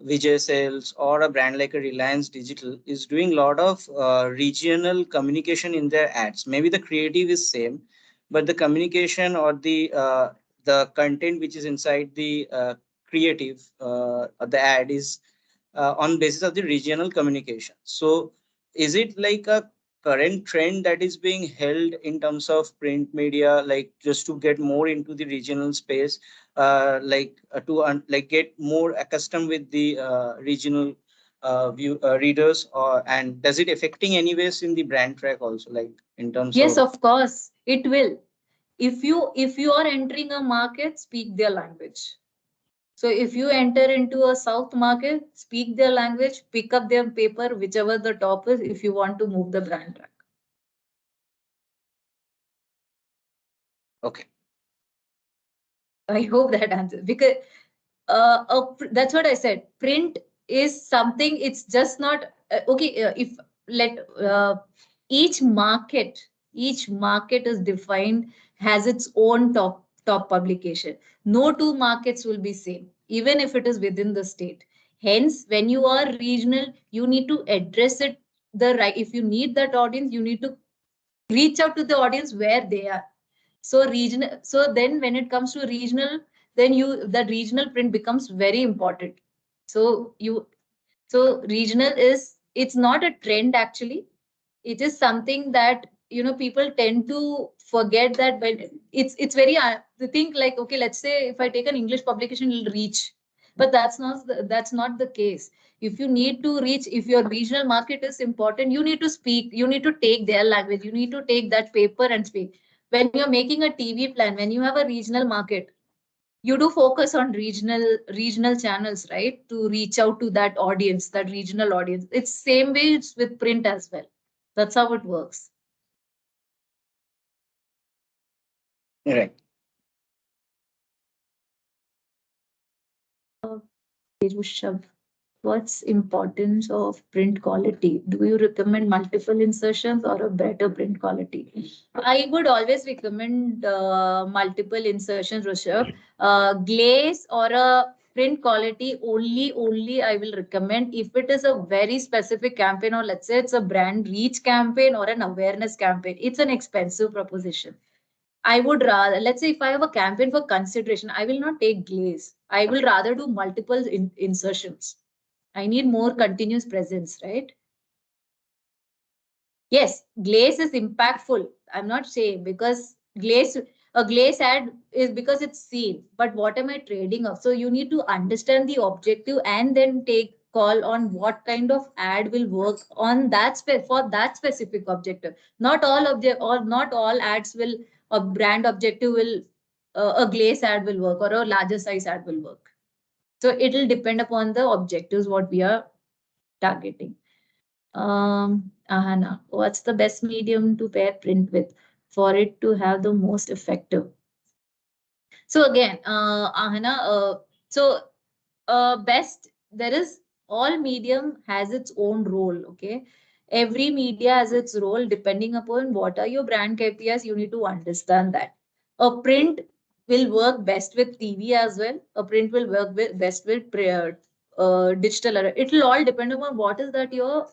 Vijay Sales or a brand like a Reliance Digital is doing a lot of regional communication in their ads. Maybe the creative is same, but the communication or the content which is inside the creative the ad is on basis of the regional communication. So is it like a current trend that is being held in terms of print media, like just to get more into the regional space, like get more accustomed with the regional readers, or and does it affecting anyways in the brand track also, like in terms Yes, of? of course, it will. If you are entering a market, speak their language. So if you enter into a South market, speak their language, pick up their paper, whichever the top is, if you want to move the brand track. Okay. I hope that answers, because that's what I said. Print is something, it's just not, okay, if let each market is defined, has its own top publication. No two markets will be same, even if it is within the state. Hence, when you are regional, you need to address it the right. If you need that audience, you need to reach out to the audience where they are. So regional, so then when it comes to regional, then the regional print becomes very important. So regional it's not a trend actually. It is something that people tend to forget that, but it's very to think like, okay, let's say if I take an English publication, it'll reach, but that's not the case. If you need to reach, if your regional market is important, you need to speak, you need to take their language, you need to take that paper and speak. When you're making a TV plan, when you have a regional market, you do focus on regional channels, right, to reach out to that audience, that regional audience. It's same way it's with print as well. That's how it works. Right. What's importance of print quality? Do you recommend multiple insertions or a better print quality? I would always recommend multiple insertions, Rishabh. Glaze or a print quality only I will recommend if it is a very specific campaign, or let's say it's a brand reach campaign or an awareness campaign. It's an expensive proposition. I would rather, let's say if I have a campaign for consideration, I will not take glaze. I will rather do multiple insertions. I need more continuous presence, right? Yes, glaze is impactful. I'm not saying because a glaze ad is because it's seen, but what am I trading of? So you need to understand the objective and then take call on what kind of ad will work on that for that specific objective. Not all not all ads will, a brand objective will, a glaze ad will work or a larger size ad will work. So it will depend upon the objectives what we are targeting. Ahana, what's the best medium to pair print with for it to have the most effective? So again, Ahana, best, there is, all medium has its own role, okay? Every media has its role depending upon what are your brand KPIs. You need to understand that. A print will work best with TV as well. A print will work best with digital. It will all depend upon what is that you're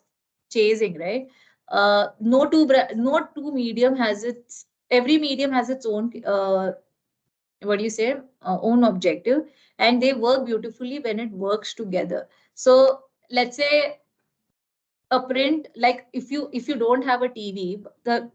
chasing, right? No two medium has its. Every medium has its own what do you say own objective, and they work beautifully when it works together. So let's say a print, like if you don't have a TV,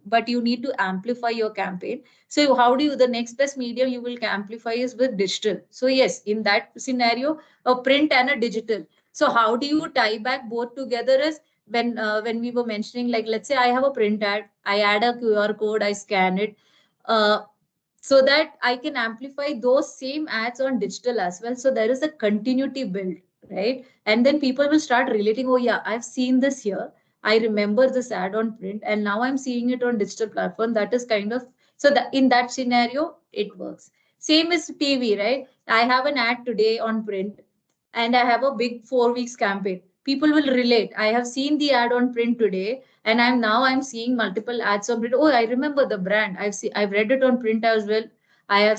but you need to amplify your campaign. So how do you, the next best medium you will amplify is with digital. So yes, in that scenario, a print and a digital. So how do you tie back both together is when we were mentioning, like let's say I have a print ad, I add a QR code, I scan it, uh, so that I can amplify those same ads on digital as well. So there is a continuity build, right? And then people will start relating, oh yeah, I've seen this here. I remember this ad on print and now I'm seeing it on digital platform. That is kind of, so that in that scenario, it works. Same as TV, right? I have an ad today on print and I have a big 4 weeks campaign. People will relate. I have seen the ad on print today and I'm seeing multiple ads on print. Oh, I remember the brand. I've read it on print as well. I'm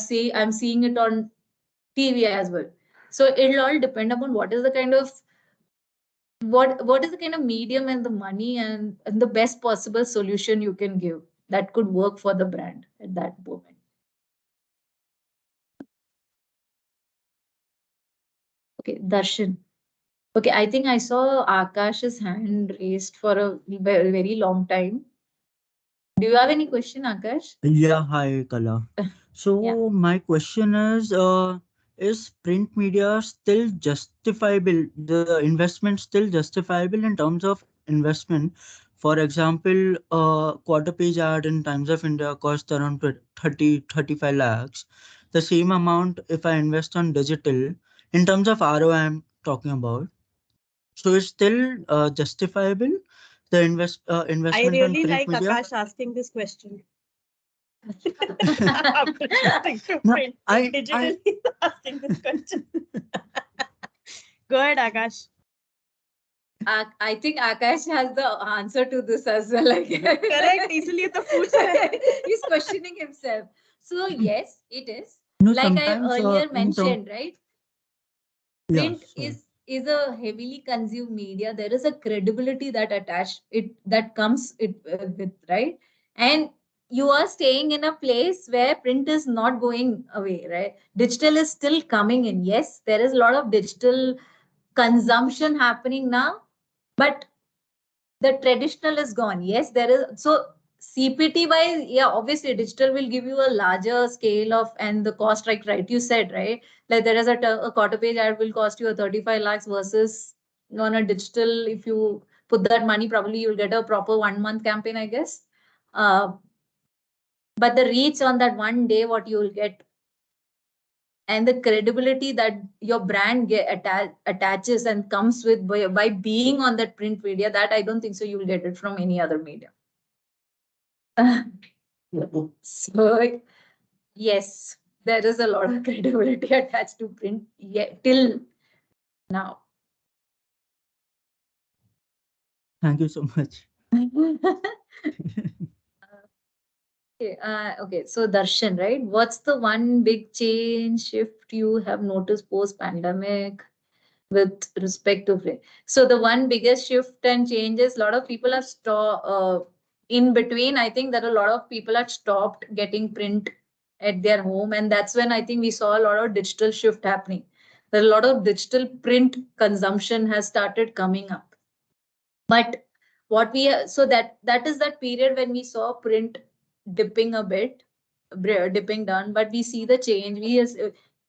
seeing it on TV as well. So it'll all depend upon what is the kind of what is the kind of medium and the money and the best possible solution you can give that could work for the brand at that moment. Okay, Darshan. Okay, I think I saw Akash's hand raised for a very long time. Do you have any question, Akash? Yeah, hi, Kala. So my question is print media still justifiable? The investment still justifiable in terms of investment? For example, a quarter page ad in Times of India costs around 35 lakhs. The same amount if I invest on digital, in terms of ROI I'm talking about. So it's still justifiable, the I investment on really print like media? Akash asking this question. After shifting to No, print, I digital, he's asking this question. Go ahead, Akash. I think Akash has the answer to this as well. Correct. इसलिए तो पूछ रहे हैं. He's questioning himself. So yes, it is. No, Like I sometimes earlier in term, mentioned, right? yeah, Print sorry. is a heavily consumed media. There is a credibility that attached it that comes it with, right? And you are staying in a place where print is not going away, right? Digital is still coming in. Yes, there is a lot of digital consumption happening now, but the traditional is gone. Yes, there is. So CPT wise, yeah, obviously digital will give you a larger scale of and the cost, right? You said, right? Like there is a quarter page ad will cost you a 35 lakhs versus on a digital, if you put that money, probably you'll get a proper 1 month campaign, I guess. But the reach on that one day, what you'll get and the credibility that your brand attaches and comes with by being on that print media, that I don't think so you will get it from any other media. So yes, there is a lot of credibility attached to print till now. Thank you so much. Okay, so Darshan, right? What's the one big change shift you have noticed post-pandemic with respect to print? So the one biggest shift and changes, a lot of people have stopped in between. I think that a lot of people have stopped getting print at their home, and that's when I think we saw a lot of digital shift happening. There a lot of digital print consumption has started coming up. But what we so that is that period when we saw print dipping a bit, dipping down, but we see the change.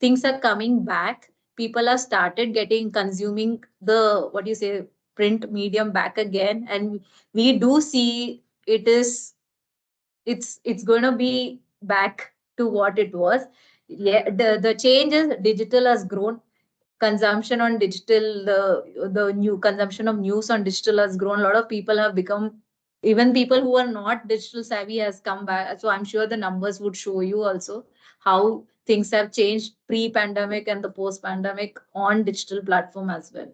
Things are coming back. People have started getting consuming the what do you say print medium back again, and we do see it's going to be back to what it was. Yeah, the change is digital has grown. Consumption on digital, the new consumption of news on digital has grown. A lot of people have become, even people who are not digital savvy has come back. So I'm sure the numbers would show you also how things have changed pre-pandemic and the post-pandemic on digital platform as well.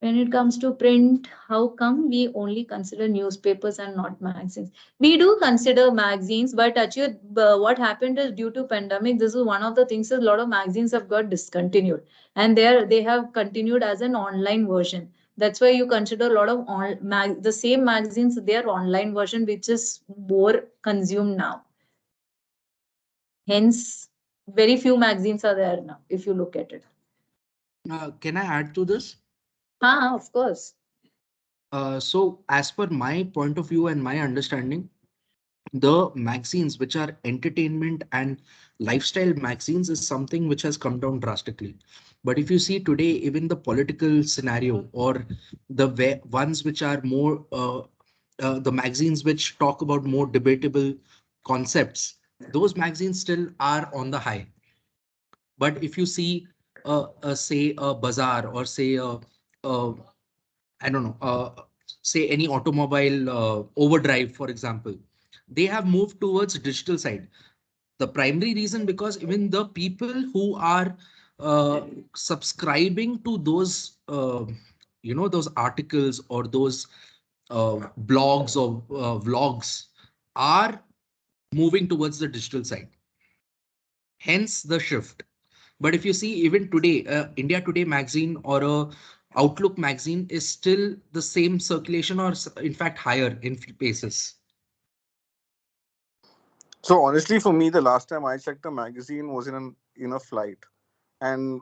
When it comes to print, how come we only consider newspapers and not magazines? We do consider magazines, but actually, what happened is due to pandemic, this is one of the things is a lot of magazines have got discontinued, and they have continued as an online version. That's why you consider a lot of the same magazines, their online version, which is more consumed now. Hence, very few magazines are there now, if you look at it. Can I add to this? Of course. So as per my point of view and my understanding, the magazines which are entertainment and lifestyle magazines is something which has come down drastically. But if you see today, even the political scenario or the ones which are more the magazines which talk about more debatable concepts, those magazines still are on the high. But if you see say a bazaar or say I don't know, say any automobile overdrive, for example, they have moved towards digital side. The primary reason because even the people who are subscribing to those, those articles or those blogs or vlogs are moving towards the digital side. Hence the shift. But if you see even today, India Today magazine or a Outlook magazine is still the same circulation or in fact higher in places. So honestly, for me, the last time I checked a magazine was in a flight, and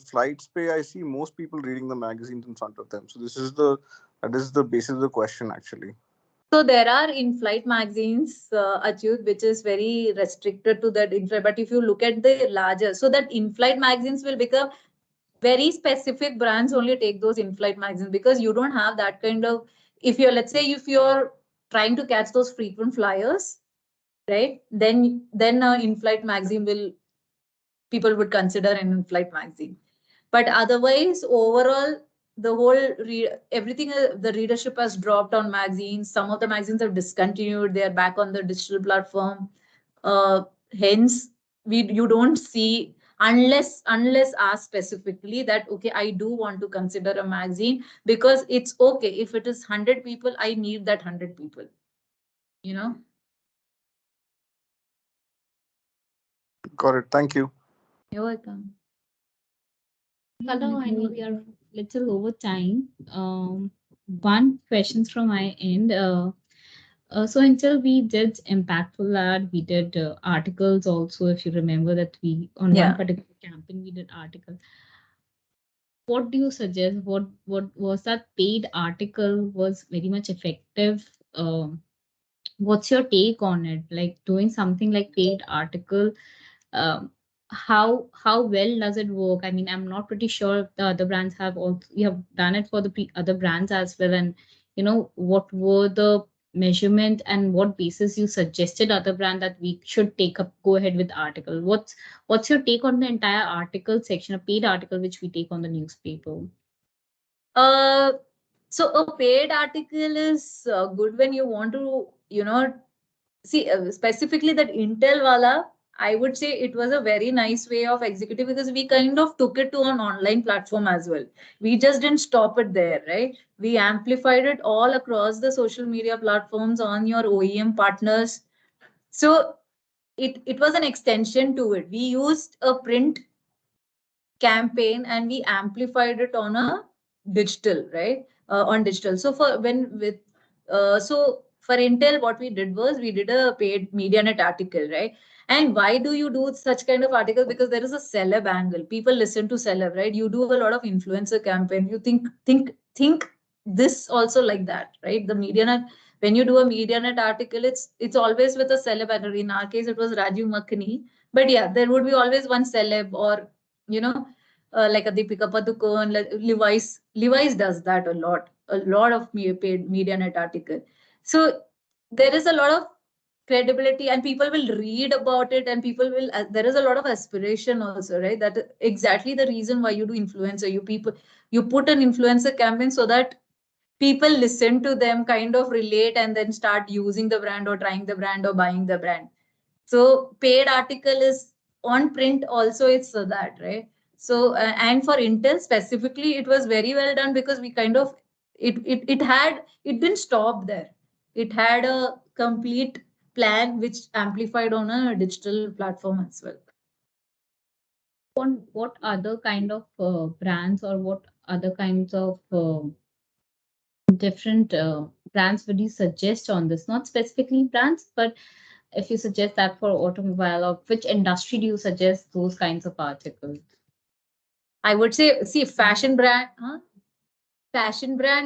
flights pay. I see most people reading the magazines in front of them. So that is the basis of the question actually. So there are in-flight magazines, Achyut, which is very restricted to that in-flight. But if you look at the larger, so that in-flight magazines will become very specific brands only take those in-flight magazines because you don't have that kind of, if you're, let's say, if you're trying to catch those frequent flyers, right? Then in-flight magazine people would consider an in-flight magazine. But otherwise, overall, the whole everything, the readership has dropped on magazines. Some of the magazines have discontinued. They are back on the digital platform. Hence, you don't see unless asked specifically that okay, I do want to consider a magazine because it's okay if it is 100 people, I need that 100 people. Got it. Thank you. You're welcome. Hello, I know we are little over time. One question from my end. So until we did impactful ad, we did articles also. If you remember that we on one particular campaign we did article. What do you suggest? What was that paid article was very much effective? What's your take on it? Like doing something like paid article. How well does it work? I mean, I'm not pretty sure if the other brands have also you have done it for the other brands as well, and what were the measurement and what basis you suggested other brand that we should go ahead with article. What's your take on the entire article section, a paid article which we take on the newspaper? So a paid article is good when you want to see specifically that Intel wala. I would say it was a very nice way of executing because we kind of took it to an online platform as well. We just didn't stop it there, right? We amplified it all across the social media platforms on your OEM partners. So it was an extension to it. We used a print campaign and we amplified it on a digital, right? On digital. So for Intel, what we did was we did a paid MediaNet article, right? And why do you do such kind of articles? Because there is a celeb angle. People listen to celeb, right? You do a lot of influencer campaign. You think this also like that, right? The MediaNet, when you do a MediaNet article, it's always with a celeb angle. In our case, it was Rajiv Makhani. But yeah, there would be always one celeb or like a Deepika Padukone, Levi's does that a lot of paid MediaNet article. So there is a lot of credibility and people will read about it and people will, there is a lot of aspiration also, right? That exactly the reason why you do influencer. You put an influencer campaign so that people listen to them, kind of relate and then start using the brand or trying the brand or buying the brand. So paid article is on print also, it's that, right? So and for Intel specifically, it was very well done because we kind of it didn't stop there. It had a complete plan which amplified on a digital platform as well. What other kind of brands or what other kinds of different brands would you suggest on this? Not specifically brands, but if you suggest that for automobile, or which industry do you suggest those kinds of articles? I would say, see, fashion brand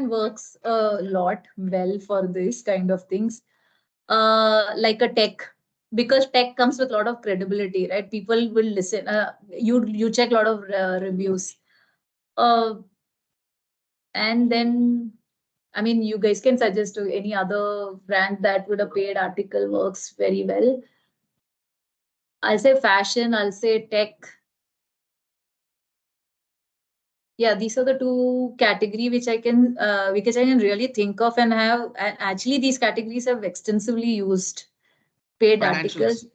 works a lot well for this kind of things. Like a tech, because tech comes with a lot of credibility, right? People will listen. You check a lot of reviews. And then, I mean, you guys can suggest to any other brand that would a paid article works very well. I'll say fashion, I'll say tech. Yeah, these are the two category which I can really think of and have. And actually, these categories have extensively used paid articles.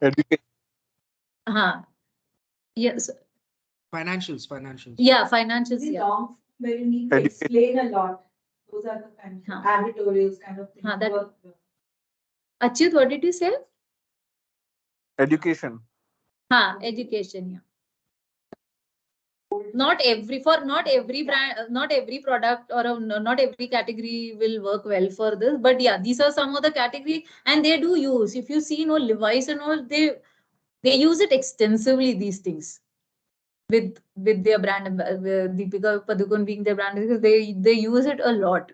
Yes. Financials. Yeah, financials. Very Yeah. long, where you need to explain a lot. Those are the kind of editorials kind of things. Achyut, what did you say? Education. Education. Yeah. Not every brand, not every product or not every category will work well for this. But yeah, these are some of the category, and they do use. If you see, Levi's and all, they use it extensively. These things with their brand, Deepika Padukone being their brand, because they use it a lot.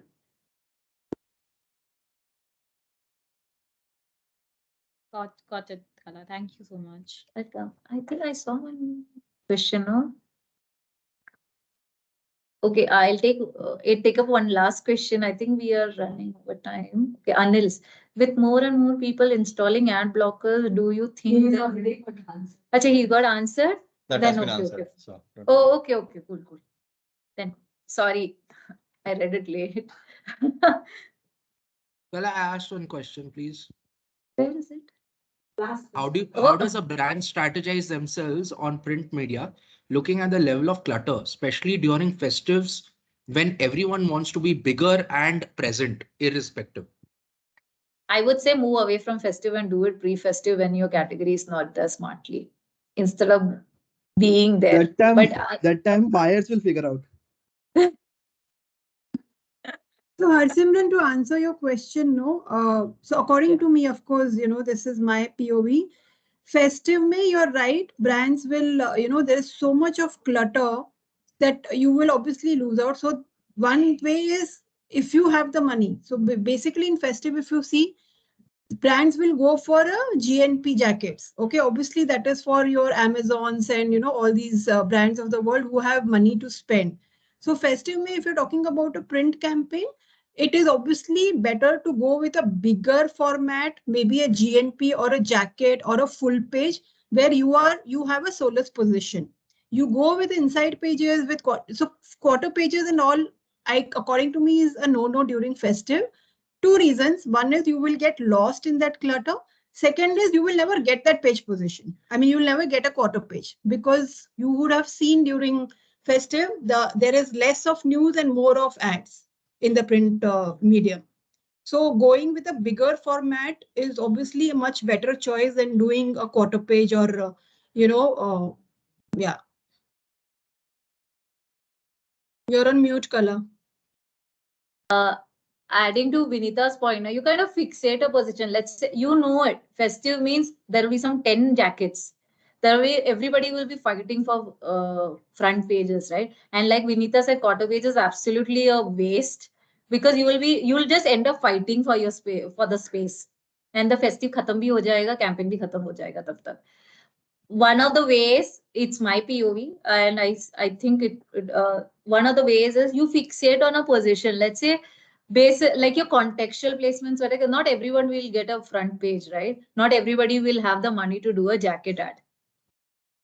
Got it, Kala. Thank you so much. I think I saw one question. No? Okay, I'll take up one last question. I think we are running over time. Okay, Anil's, with more and more people installing ad blockers, do you think that he got answered? That Then has been okay, answered. okay. So, Oh, okay, cool. Then sorry, I read it late. Well, I asked one question, please. Where is it? How does a brand strategize themselves on print media, looking at the level of clutter, especially during festives when everyone wants to be bigger and present, irrespective? I would say move away from festive and do it pre-festive when your category is not there smartly, instead of being there. That time buyers will figure out. So Harsimran, to answer your question, so according to me, of course, this is my POV. Festive May, you're right. Brands will, there is so much of clutter that you will obviously lose out. So one way is if you have the money. So basically in festive, if you see, brands will go for a GNP jackets. Okay, obviously that is for your Amazons and all these brands of the world who have money to spend. So festive May, if you're talking about a print campaign, it is obviously better to go with a bigger format, maybe a GNP or a jacket or a full page where you have a solus position. You go with inside pages with quarter pages and all. According to me, is a no during festive. Two reasons. One is you will get lost in that clutter. Second is you will never get that page position. I mean, you'll never get a quarter page because you would have seen during festive, there is less of news and more of ads in the print medium. So going with a bigger format is obviously a much better choice than doing a quarter page or, yeah. You're on mute, Kala. Adding to Vinita's point, you kind of fixate a position. Let's say, it. Festive means there will be some 10 jackets. Everybody will be fighting for front pages, right? And like Vinita said, quarter page is absolutely a waste because you will just end up fighting for your space, for the space. And the festive khatam bhi ho jayega, campaign bhi khatam ho jayega tab tak. One of the ways, it's my POV, and I think one of the ways is you fixate on a position. Let's say, like your contextual placements, whatever. Not everyone will get a front page, right? Not everybody will have the money to do a jacket ad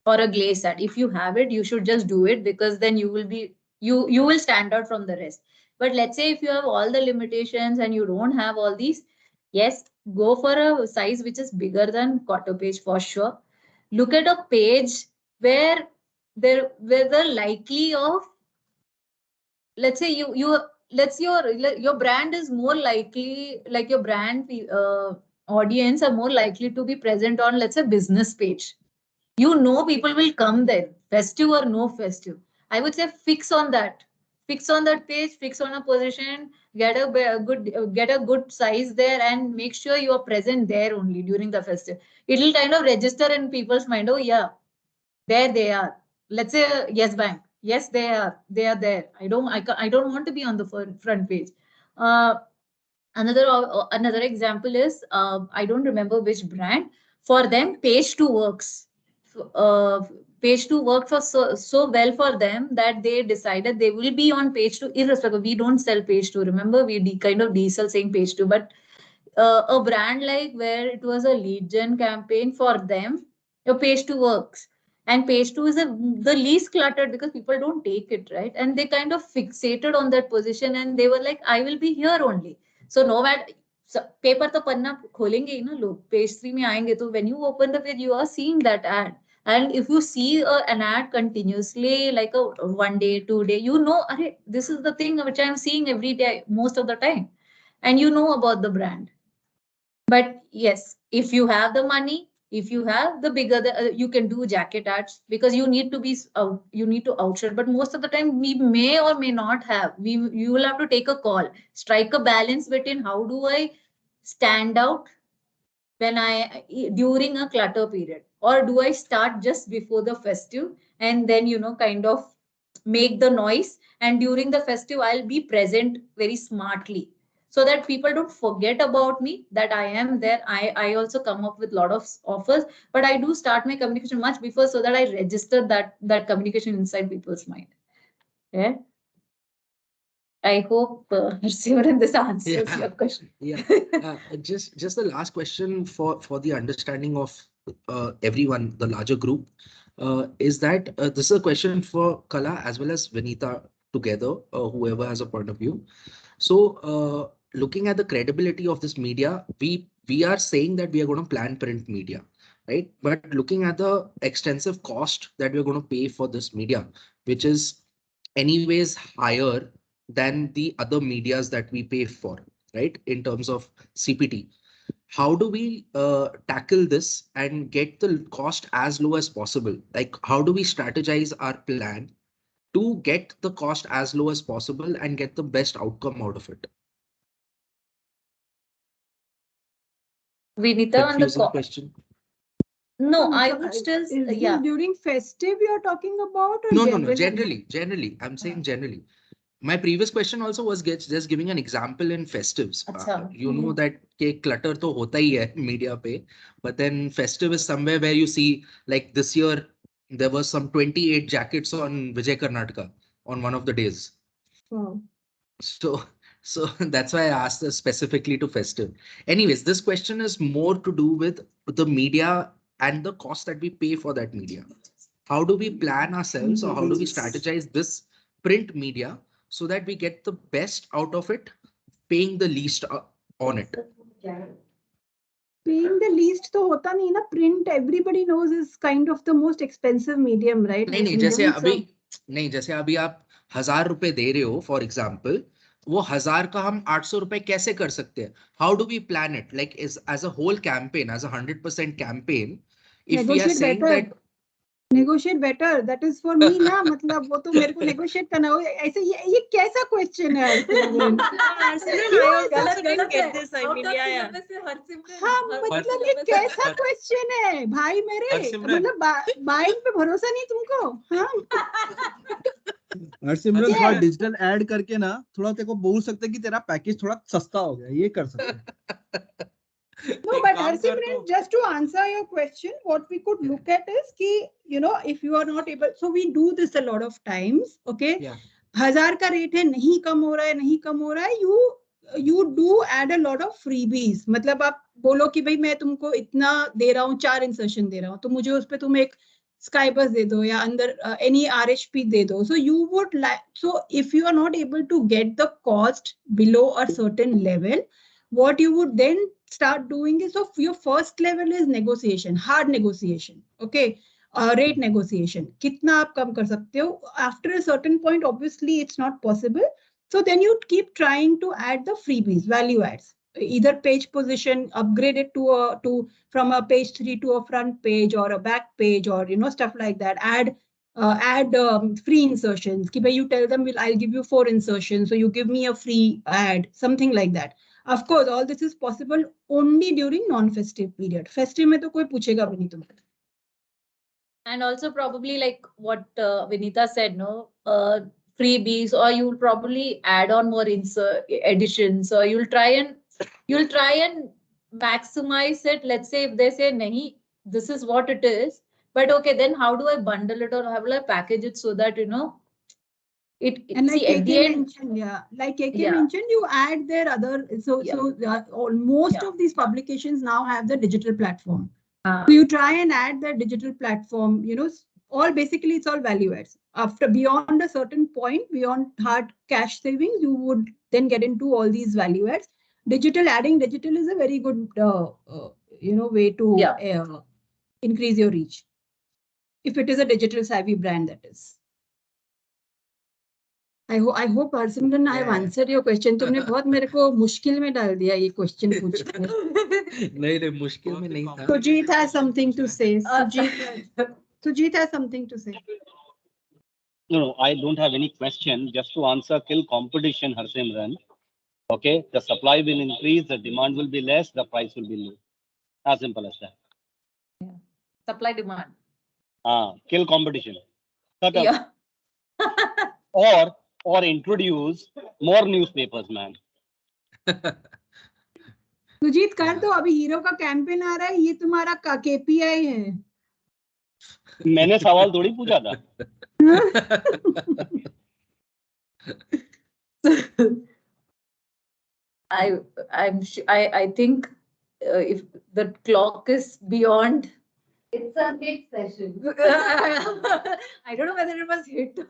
or a glaze ad. If you have it, you should just do it because then you will stand out from the rest. But let's say if you have all the limitations and you don't have all these, yes, go for a size which is bigger than quarter page for sure. Look at a page where whether likely of, let's say your brand is more likely, like your brand audience are more likely to be present on, let's say, business page. People will come there, festive or no festive. I would say fix on that page, fix on a position, get a good size there, and make sure you are present there only during the festive. It will kind of register in people's mind. Oh yeah, there they are. Let's say Yes Bank. Yes, they are there. I don't want to be on the front page. Another example is, I don't remember which brand. For them, page 2 works. Page 2 worked for so well for them that they decided they will be on page 2 irrespective. We don't sell page 2. Remember, we kind of de-sell saying page 2. But a brand like where it was a lead gen campaign, for them, your page 2 works. And page 2 is the least cluttered because people don't take it, right? And they kind of fixated on that position and they were like, I will be here only. So no matter, paper to panna kholenge hi na log, page 3 mein aayenge, so when you open the page, you are seeing that ad. And if you see an ad continuously, like a 1 day, 2 day, this is the thing which I'm seeing every day, most of the time. And you know about the brand. But yes, if you have the money, if you have the bigger, you can do jacket ads because you need to outshine. But most of the time, we may or may not have. You will have to take a call, strike a balance between how do I stand out during a clutter period, or do I start just before the festive and then kind of make the noise, and during the festive I'll be present very smartly so that people don't forget about me, that I am there. I also come up with a lot of offers, but I do start my communication much before so that I register that communication inside people's mind. Yeah. I hope Simran, this answers your question. Yeah. Just the last question for the understanding of everyone, the larger group, is that this is a question for Kala as well as Vinita together, whoever has a point of view. So looking at the credibility of this media, we are saying that we are going to plan print media, right? But looking at the extensive cost that we're going to pay for this media, which is anyways higher than the other medias that we pay for, right? In terms of CPT, how do we tackle this and get the cost as low as possible? Like, how do we strategize our plan to get the cost as low as possible and get the best outcome out of it? Vinita, on the question. No, I would still, Is during festive you're talking about? Or No. Generally, I'm saying generally. My previous question also was just giving an example in festives. You know that clutter to hota hi hai media pe, but then festive is somewhere where you see, like this year, there was some 28 jackets on Vijay Karnataka on one of the days. Wow. So that's why I asked this specifically to festive. Anyways, this question is more to do with the media and the cost that we pay for that media. How do we plan ourselves, or how do we strategize this print media so that we get the best out of it, paying the least on it? Paying the least to hota nahi na. Print, everybody knows, is kind of the most expensive medium, right? नहीं, जैसे अभी आप 1000 रुपए दे रहे हो, for example, वो 1000 का हम 800 रुपए कैसे कर सकते हैं? How do we plan it? Like, as a whole campaign, as a 100% campaign, if we are saying that negotiate better, that is for me ना, मतलब वो तो मेरे को negotiate करना हो, ऐसे ये कैसा question है? हाँ, मतलब ये कैसा question है भाई मेरे, मतलब buying पे भरोसा नहीं तुमको? हाँ? हरसिमरन थोड़ा डिजिटल ऐड करके ना थोड़ा तेरे को बोल सकते कि तेरा पैकेज थोड़ा सस्ता हो गया, ये कर सकते. No, but Harsimran, just to answer your question, what we could look at is कि, if you are not able, so we do this a lot of times, okay? 1000 का रेट है, नहीं कम हो रहा है, you do add a lot of freebies. मतलब आप बोलो कि भाई मैं तुमको इतना दे रहा हूँ, 4 insertion दे रहा हूँ, तो मुझे उस पे तुम एक Skybus दे दो या अंदर any RHP दे दो. So you would like, so if you are not able to get the cost below a certain level, what you would then start doing is, so your first level is negotiation, hard negotiation. Okay. rate negotiation. कितना आप कम कर सकते हो? After a certain point, obviously it's not possible. So then you keep trying to add the freebies, value adds. Either page position, upgrade it from a page 3 to a front page or a back page, or stuff like that. Add free insertions. You tell them, I'll give you 4 insertions, so you give me a free ad, something like that. Of course, all this is possible only during non-festive period. Festive में तो कोई पूछेगा भी नहीं तुमसे. And also probably like what Vinita said, no, freebies, or you'll probably add on more editions, or you'll try and maximize it. Let's say if they say nahi, this is what it is, but okay, then how do I bundle it, or how will I package it so that And see, like at the KK end, mentioned, like KK Yeah. mentioned, you add their other. So most of these publications now have the digital platform. So you try and add the digital platform. All basically it's all value adds. After beyond a certain point, beyond hard cash savings, you would then get into all these value adds. Adding digital is a very good way to increase your reach. If it is a digital savvy brand, that is. I hope Harsimran, I have answered your question. तुमने बहुत मेरे को मुश्किल में डाल दिया ये question पूछ के. नहीं मुश्किल में नहीं था. Sujit has something to say. Sujit has something to say. No, I don't have any question. Just to answer kill competition, Harsimran. Okay, the supply will increase, the demand will be less, the price will be low. As simple as that. supply demand. Kill competition. Shut up. Yeah. Or introduce more newspapers, man. Sujit कर दो, अभी hero का campaign आ रहा है, ये तुम्हारा KPI है. मैंने सवाल थोड़ी पूछा था. I think if the clock is beyond, it's a hit session. I don't know whether it was hit or,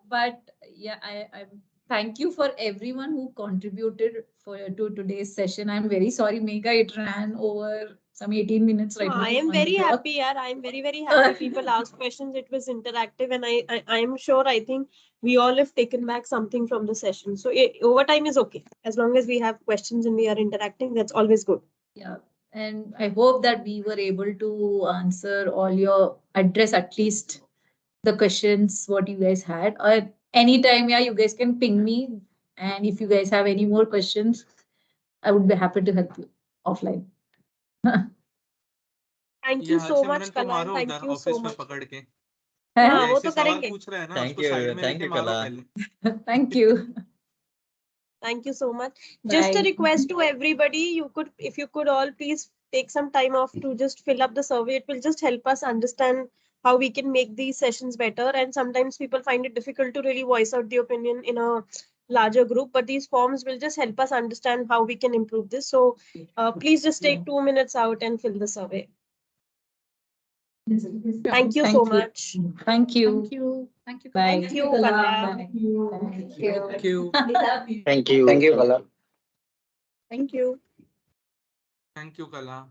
but yeah, I thank you for everyone who contributed to today's session. I'm very sorry, Megha, it ran over some 18 minutes right now. I am very happy, yaar. I am very, very happy. People asked questions. It was interactive, and I am sure, I think we all have taken back something from the session. So overtime is okay. As long as we have questions and we are interacting, that's always good. Yeah. And I hope that we were able to answer all your address, at least the questions, what you guys had. Or anytime, yeah, you guys can ping me. And if you guys have any more questions, I would be happy to help you offline. Thank you so much, Kala. Thank you so much. हाँ, वो तो करेंगे. Thank you, Kala. Thank you. Thank you so much. Just a Bye. request to everybody, if you could all please take some time off to just fill up the survey. It will just help us understand how we can make these sessions better. And sometimes people find it difficult to really voice out the opinion in a larger group, but these forms will just help us understand how we can improve this. So please just take 2 minutes out and fill the survey. Thank you so much. Thank you. Thank you. Thank you. Bye. Thank you, Kala. Thank you. Thank you. Thank you. Thank you, Kala. Thank you. Thank you, Kala.